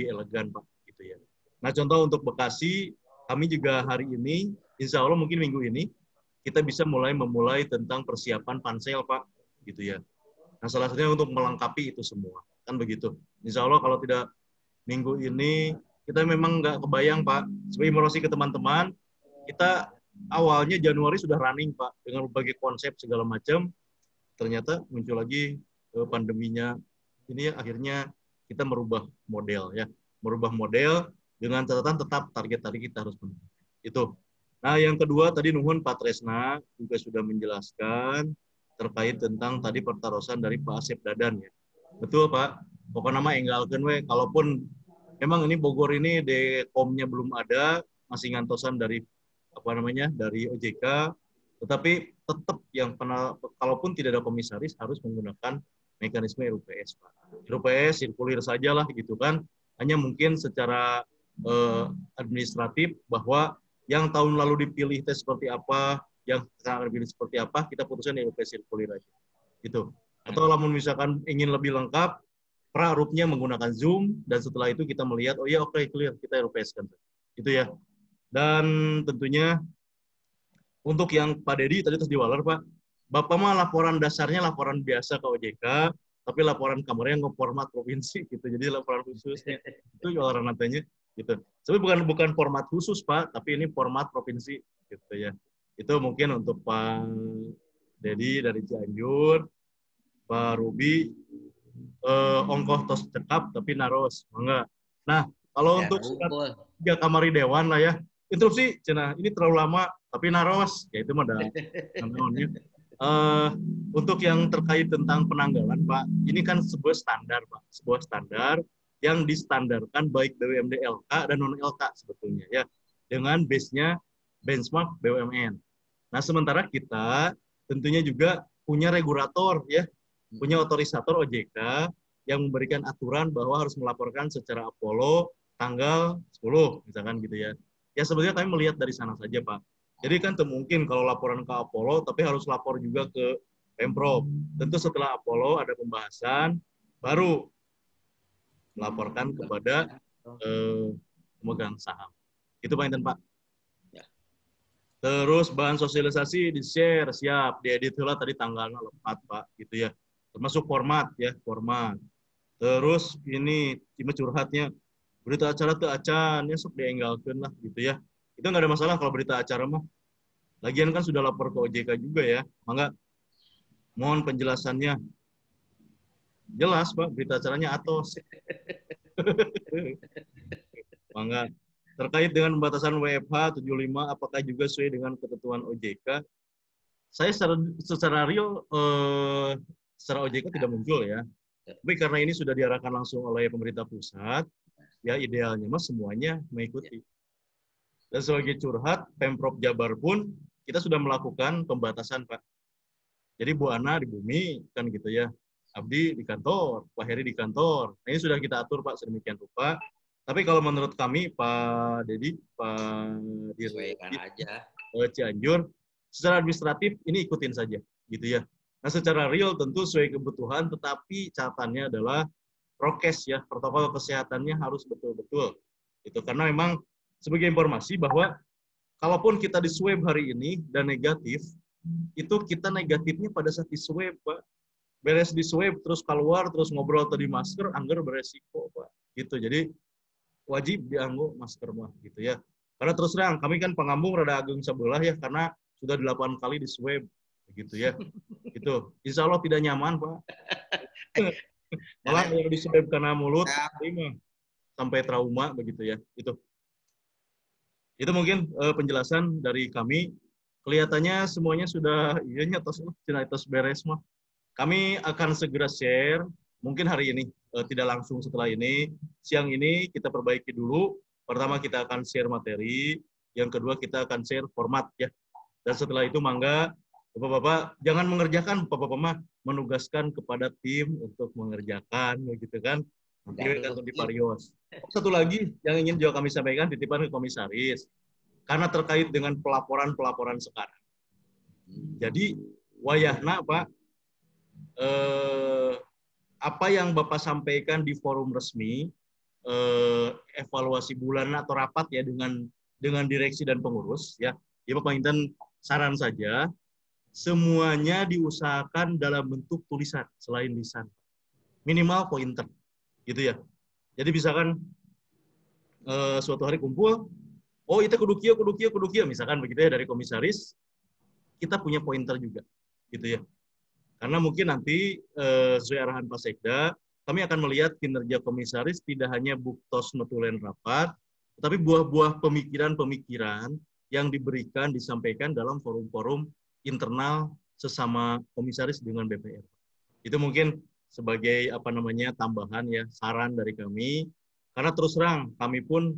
A: elegan Pak. Gitu ya. Nah contoh untuk Bekasi, kami juga hari ini, insya Allah mungkin minggu ini, kita bisa memulai tentang persiapan pansel Pak, gitu ya. Nah, salah satunya untuk melengkapi itu semua. Kan begitu. Insya Allah kalau tidak minggu ini, kita memang nggak kebayang, Pak. Sebagai informasi ke teman-teman, kita awalnya Januari sudah running, Pak, dengan berbagai konsep segala macam. Ternyata muncul lagi pandeminya. Ini akhirnya kita merubah model, ya. Merubah model dengan catatan tetap target tadi kita harus penuhi. Itu. Nah, yang kedua tadi nuhun Pak Tresna juga sudah menjelaskan terkait tentang tadi pertarusan dari Pak Asep Dadan, ya. Betul, Pak. Pokoknya nama enggalkeun we, kalaupun memang ini Bogor ini dekomnya belum ada, masih ngantosan dari dari OJK, tetapi tetap yang kalaupun tidak ada komisaris harus menggunakan mekanisme RUPS, Pak. RUPS sirkulir saja lah gitu kan. Hanya mungkin secara administratif bahwa yang tahun lalu dipilih tes seperti apa, yang sekarang dipilih seperti apa, kita putuskan RUPS sirkulir aja. Gitu. Atau namun misalkan ingin lebih lengkap, pra-RUP-nya menggunakan Zoom, dan setelah itu kita melihat, oh iya oke, clear, kita RUPS kan. Itu ya. Dan tentunya untuk yang Pak Dedi tadi terus diwaler, Pak, Bapak mah laporan dasarnya laporan biasa ke OJK, tapi laporan kamarnya ngeformat provinsi gitu. Jadi laporan khususnya itu orang nantinya gitu. Sebenarnya bukan format khusus, Pak, tapi ini format provinsi gitu ya. Itu mungkin untuk Pak Dedi dari Cianjur, Pak Ruby, ongkoh tos cekap tapi naros, enggak. Nah, kalau ya, untuk tiga kamari dewan lah ya, interupsi, cina ini terlalu lama tapi naros, ya itu mah dah. Untuk yang terkait tentang penanggalan, Pak, ini kan sebuah standar, Pak, sebuah standar yang distandarkan baik BUMD LK dan non LK sebetulnya ya, dengan base-nya benchmark BUMN. Nah, sementara kita tentunya juga punya regulator ya, punya otorisator OJK yang memberikan aturan bahwa harus melaporkan secara Apollo tanggal 10 misalkan gitu ya. Ya sebetulnya kami melihat dari sana saja, Pak. Jadi kan mungkin kalau laporan ke Apollo, tapi harus lapor juga ke Pemprov. Tentu setelah Apollo ada pembahasan, baru melaporkan kepada pemegang saham. Itu Pak Inten, Pak. Ya. Terus bahan sosialisasi di-share, siap. Diedit lah tadi tanggalnya lepat, Pak. Gitu ya. Termasuk format, ya, format. Terus ini, cuma curhatnya, berita acara teu acan, ya sok dienggalkeun lah, gitu ya. Itu nggak ada masalah kalau berita acara mah. Lagian kan sudah lapor ke OJK juga ya. Mangga mohon penjelasannya. Jelas, Pak, berita acaranya atos. Mangga. Terkait dengan pembatasan WFH 75, apakah juga sesuai dengan ketentuan OJK? Saya secara real, secara OJK tidak muncul ya. Tapi karena ini sudah diarahkan langsung oleh pemerintah pusat, ya idealnya mah semuanya mengikuti. Dan sebagai curhat, Pemprov Jabar pun kita sudah melakukan pembatasan, Pak. Jadi Bu Ana di bumi, kan gitu ya. Abdi di kantor, Pak Heri di kantor. Nah, ini sudah kita atur, Pak, sedemikian rupa. Tapi kalau menurut kami, Pak Dedi, Pak Dirwedi, Cianjur, secara administratif ini ikutin saja, gitu ya. Nah, secara real tentu sesuai kebutuhan, tetapi catatannya adalah prokes ya, protokol kesehatannya harus betul-betul. Itu karena memang sebagai informasi bahwa kalaupun kita di swab hari ini dan negatif, itu kita negatifnya pada saat di swab, Pak. Beres di swab, terus keluar, terus ngobrol tadi masker, anggar beresiko, Pak. Gitu, jadi wajib dianggo masker, mah, gitu ya. Karena terus terang, kami kan pengambung rada ageng sebelah ya, karena sudah 8 kali di swab, gitu ya. Gitu. Insya Allah tidak nyaman, Pak. Malah yang di swab karena mulut, sampai trauma, begitu ya. Itu mungkin penjelasan dari kami. Kelihatannya semuanya sudah tos beres mah. Kami akan segera share, mungkin hari ini, tidak langsung setelah ini. Siang ini kita perbaiki dulu. Pertama kita akan share materi, yang kedua kita akan share format ya. Dan setelah itu mangga Bapak-bapak jangan mengerjakan, Bapak-bapak mah menugaskan kepada tim untuk mengerjakan gitu kan. Nanti di Parios. Satu lagi yang ingin juga kami sampaikan, titipan ke komisaris. Karena terkait dengan pelaporan sekarang. Jadi, wayahna Pak, apa yang Bapak sampaikan di forum resmi, evaluasi bulanan atau rapat ya dengan direksi dan pengurus, ya Bapak Inten saran saja, semuanya diusahakan dalam bentuk tulisan selain lisan. Minimal pointer, gitu ya. Jadi misalkan suatu hari kumpul, oh itu kudu kieu, misalkan begitu ya dari komisaris, kita punya pointer juga, gitu ya. Karena mungkin nanti sesuai arahan Pak Sekda, kami akan melihat kinerja komisaris tidak hanya buktos notulen rapat, tetapi buah-buah pemikiran-pemikiran yang diberikan, disampaikan dalam forum-forum internal sesama komisaris dengan BPR. Itu mungkin sebagai tambahan ya, saran dari kami. Karena terus terang kami pun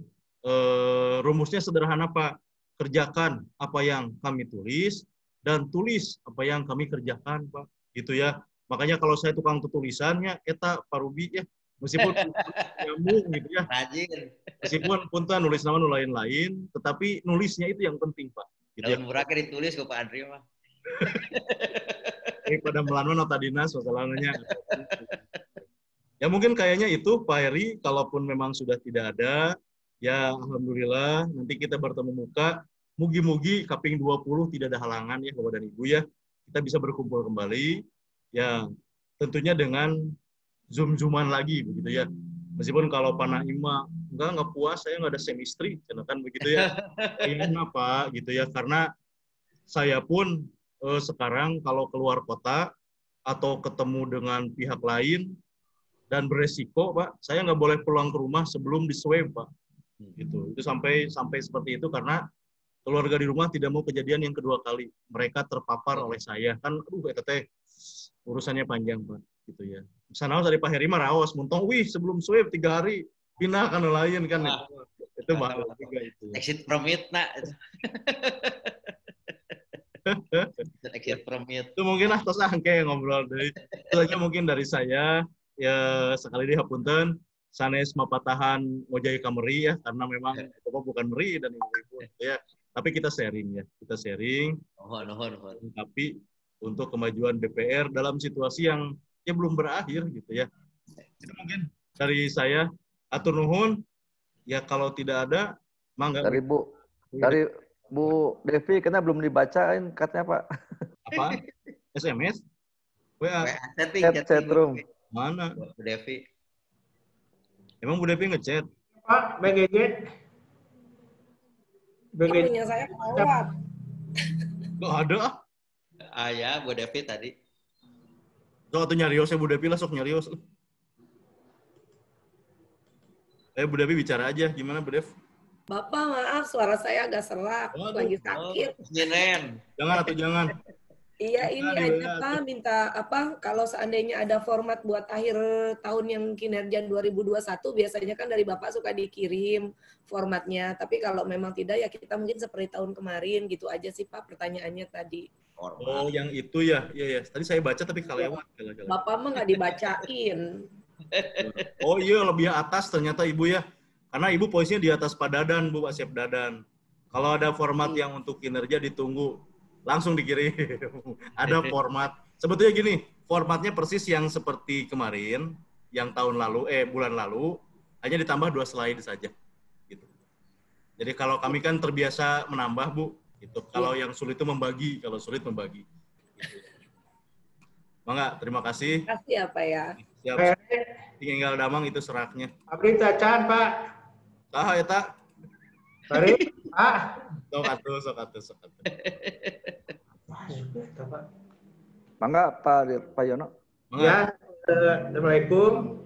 A: rumusnya sederhana Pak, kerjakan apa yang kami tulis dan tulis apa yang kami kerjakan Pak, gitu ya. Makanya kalau saya tukang tulisannya, eta Pak Ruby ya, meskipun nyambung gitu ya. Meskipun punten nulis nama lain-lain, tetapi nulisnya itu yang penting Pak. Gitu
G: ya. Murah kan ditulis ke Pak Andri mah.
A: Pada melanwan nota dinas masalahnya. Ya mungkin kayaknya itu Pak Heri, kalaupun memang sudah tidak ada, ya alhamdulillah nanti kita bertemu muka. Mugi-mugi kaping 20 tidak ada halangan ya Bapak dan Ibu ya. Kita bisa berkumpul kembali. Ya tentunya dengan zoom-zooman lagi begitu ya. Meskipun kalau Pak Naima enggak puas, saya nggak ada semistri, kan begitu ya. Kayaknya Pak gitu ya, karena saya pun sekarang kalau keluar kota atau ketemu dengan pihak lain dan beresiko Pak, saya nggak boleh pulang ke rumah sebelum diswab Pak. Gitu. Itu sampai seperti itu karena keluarga di rumah tidak mau kejadian yang kedua kali. Mereka terpapar oleh saya. Kan urusannya panjang Pak, gitu ya. Misalnya dari Pak Heri mah raos, muntong, sebelum swab 3 hari pindah kan lain kan. Itu mahal juga itu.
G: Exit permit nak.
A: Itu mungkin atas angke ngobrol dari itu aja mungkin dari saya ya, sekali dihapunten sanes mapatahan ngojai kameri ya, karena memang Bapak bukan meri dan ibu-ibu ya, tapi kita sharing ya, tapi untuk kemajuan BPR dalam situasi yang ya belum berakhir gitu ya. Itu mungkin dari saya, atur nuhun ya, kalau tidak ada mangga
B: dari Bu Devi kena belum dibacain katanya Pak.
A: Apa? SMS? WA?
B: Chatroom.
A: Mana?
G: Bu Devi.
A: Emang Bu Devi ngechat?
K: Pak, BGJ.
L: Punya saya kelewat.
A: Gak ada.
G: Ya, Bu Devi tadi.
A: Sok tuh nyarios ya Bu Devi lah, sok nyarios. Bu Devi bicara aja, gimana Bu Dev?
L: Bapak maaf, suara saya agak serak, lagi sakit.
A: Jangan.
L: Iya, ini aja Pak, minta kalau seandainya ada format buat akhir tahun yang kinerja 2021, biasanya kan dari Bapak suka dikirim formatnya. Tapi kalau memang tidak, ya kita mungkin seperti tahun kemarin, gitu aja sih Pak pertanyaannya tadi.
A: Oh, yang itu ya. Iya. Tadi saya baca tapi kelewat.
L: Bapak mah nggak dibacain.
A: Oh iya, lebih atas ternyata Ibu ya. Karena Ibu posisinya di atas Pak Dadan, Bu, Pak Syed Dadan. Kalau ada format yang untuk kinerja ditunggu, langsung dikirim. Ada format. Sebetulnya gini, formatnya persis yang seperti kemarin, yang bulan lalu, hanya ditambah 2 slide saja. Gitu. Jadi kalau kami kan terbiasa menambah, Bu. Gitu. Kalau yang sulit itu membagi, kalau sulit membagi. Gitu. Mangga, terima kasih.
L: Terima kasih apa ya.
A: Siap. Tinggal damang itu seraknya.
K: Abdi tacan, Pak.
A: Ya, tak.
K: Mari, Pak.
A: Sok atuh.
B: Mangga Pak Yono.
K: Ya, Assalamualaikum.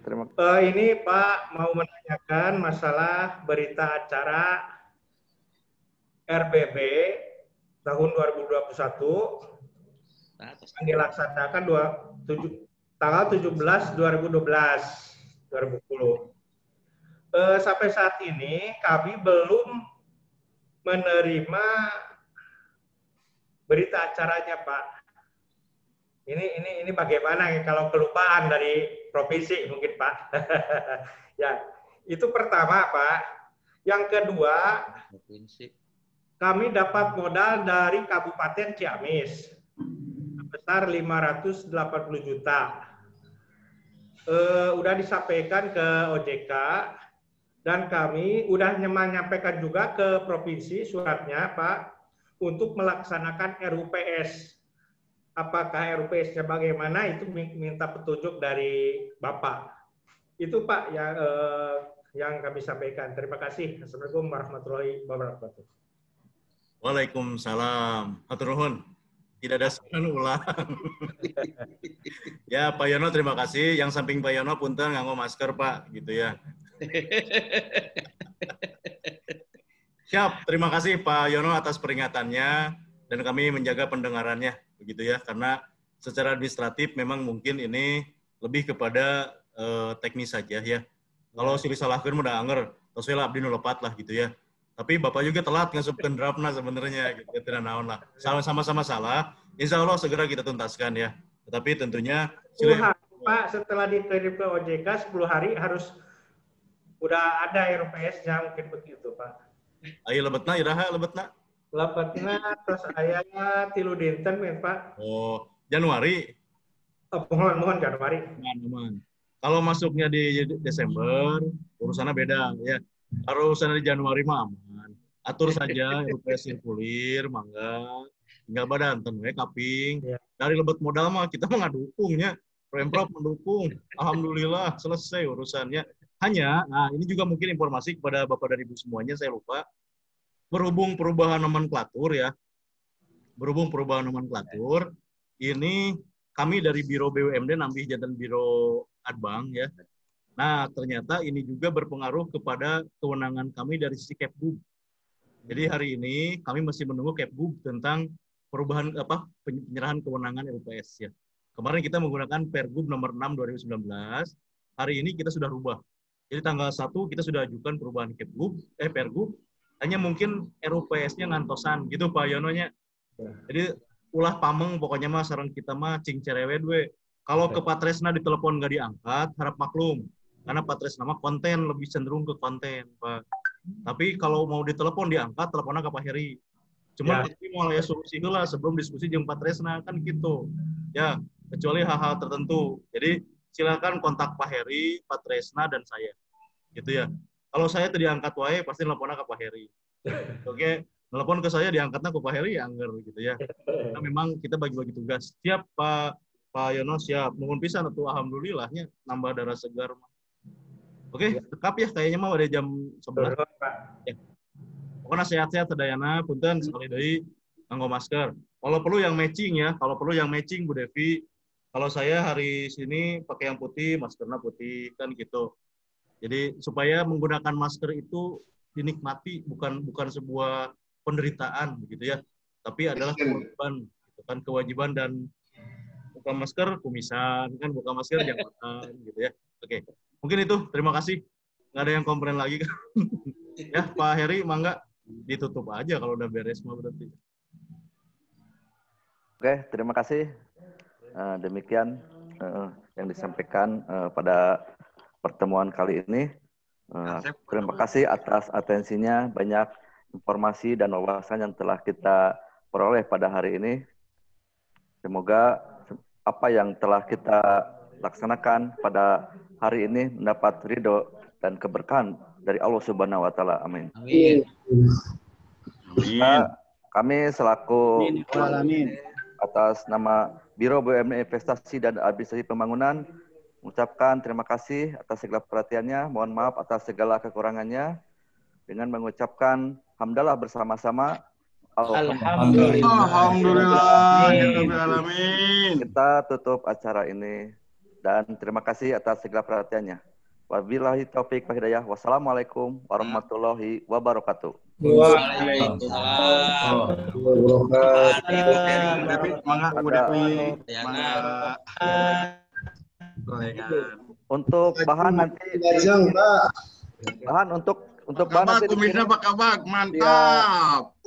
B: Terima kasih.
K: Ini Pak mau menanyakan masalah berita acara RBB tahun 2021 yang dilaksanakan tanggal 17 2010. Sampai saat ini kami belum menerima berita acaranya, Pak. Ini bagaimana kalau kelupaan dari provinsi mungkin, Pak? Ya, itu pertama, Pak. Yang kedua, kami dapat modal dari Kabupaten Ciamis sebesar 580 juta. Udah disampaikan ke OJK dan kami udah menyampaikan juga ke provinsi suratnya, Pak, untuk melaksanakan RUPS. Apakah RUPS-nya bagaimana, itu minta petunjuk dari Bapak. Itu Pak yang kami sampaikan. Terima kasih. Assalamualaikum warahmatullahi wabarakatuh.
A: Waalaikumsalam. Hatur nuhun. Tidak ada saran ulang. Ya, Pak Yono terima kasih. Yang samping Pak Yono punten nganggo masker, Pak, gitu ya. Siap, terima kasih Pak Yono atas peringatannya dan kami menjaga pendengarannya, begitu ya. Karena secara administratif memang mungkin ini lebih kepada teknis saja ya. Kalau silih salahkeun udah anger, tos we abdi nu lepat lah gitu ya. Tapi Bapak juga telat ngasupkeun draftna sebenarnya gitu. Tidak naon lah. Sama-sama salah. Insya Allah segera kita tuntaskan ya. Tetapi tentunya
K: 10 hari, Pak, setelah dikirim ke OJK 10 hari harus udah ada RUPS-nya mungkin begitu, Pak.
A: Ayo lebetna iraha lebetna.
K: Lebetna terus aya 3 dinten men, Pak.
A: Oh, Januari.
K: Mohon Januari.
A: Kalau masuknya di Desember, urusannya beda ya. Kalau urusannya di Januari mah aman. Atur saja RUPS sirkulir, mangga. Tinggal badan we kaping. Dari lebet modal mah kita mah ngadukungnya. Pemprov mendukung. Alhamdulillah selesai urusannya. Hanya, nah ini juga mungkin informasi kepada Bapak dan Ibu semuanya, saya lupa. Berhubung perubahan nomenklatur ya. Berhubung perubahan nomenklatur, ini kami dari Biro BUMD nambih jantan Biro Adbang ya. Nah, ternyata ini juga berpengaruh kepada kewenangan kami dari sisi Kepgub. Jadi hari ini kami masih menunggu Kepgub tentang perubahan penyerahan kewenangan RUPS ya. Kemarin kita menggunakan Pergub nomor 6 2019. Hari ini kita sudah rubah. Jadi tanggal 1 kita sudah ajukan perubahan Pergub. Hanya mungkin RUPS-nya ngantosan gitu Pak Yononya. Jadi ulah pameng pokoknya mah sareng kita mah cing cerewet we. Kalau ke Patresna ditelepon nggak diangkat, harap maklum. Karena Patresna mah konten, lebih cenderung ke konten, Pak. Tapi kalau mau ditelepon diangkat, teleponnya ke Pak Heri. Cuman pasti mau ya solusi lah sebelum diskusi jeung Patresna kan gitu. Ya, kecuali hal-hal tertentu. Jadi silakan kontak Pak Heri, Patresna dan saya. Gitu ya. Kalau saya tadi angkat wae pasti teleponnya ke Pak Heri. Oke, telepon ke saya diangkatnya ke Pak Heri ya angger gitu ya. Karena memang kita bagi-bagi tugas. Siap Pak Yono, siap. Nuhun pisan atuh alhamdulillahnya nambah darah segar. Oke, tekap ya kayaknya mah udah jam 11. Ya. Pokoknya sehat-sehat sedayana, punten sekali deui nganggo masker. Kalau perlu yang matching ya, kalau perlu yang matching Bu Devi. Kalau saya hari sini pakai yang putih, maskernya putih kan gitu. Jadi supaya menggunakan masker itu dinikmati, bukan sebuah penderitaan begitu ya, tapi adalah kewajiban, gitu kan, kewajiban. Dan buka masker kumisan kan, buka masker jangan gitu ya. Oke, mungkin itu. Terima kasih. Nggak ada yang komplain lagi kan? Ya Pak Heri, mangga ditutup aja kalau udah beres mah berarti.
B: Oke, terima kasih. Demikian yang disampaikan pada pertemuan kali ini. Terima kasih atas atensinya. Banyak informasi dan wawasan yang telah kita peroleh pada hari ini. Semoga apa yang telah kita laksanakan pada hari ini mendapat ridho dan keberkahan dari Allah Subhanahu wa taala. Amin.
G: Amin.
B: Kami selaku atas nama Biro BUMD Investasi dan Administrasi Pembangunan mengucapkan terima kasih atas segala perhatiannya, mohon maaf atas segala kekurangannya, dengan mengucapkan hamdalah bersama-sama.
D: Alhamdulillah.
B: Kita tutup acara ini dan terima kasih atas segala perhatiannya. Wabillahi taufik wal hidayah. Wassalamualaikum warahmatullahi wabarakatuh. Untuk bahan nanti bahan nanti
D: kumisnya Pak Kabak, mantap.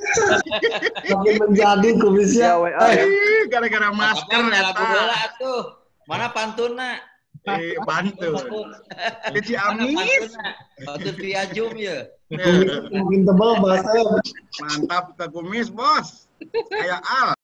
F: Makin menjadi kumisnya.
D: Gara-gara masker
G: tuh. Mana pantunna?
D: Pantun. Keci amis.
G: Pantun piajum ya.
F: Makin tebal bahasanya.
D: Mantap, kumis, Bos. Kayak Al.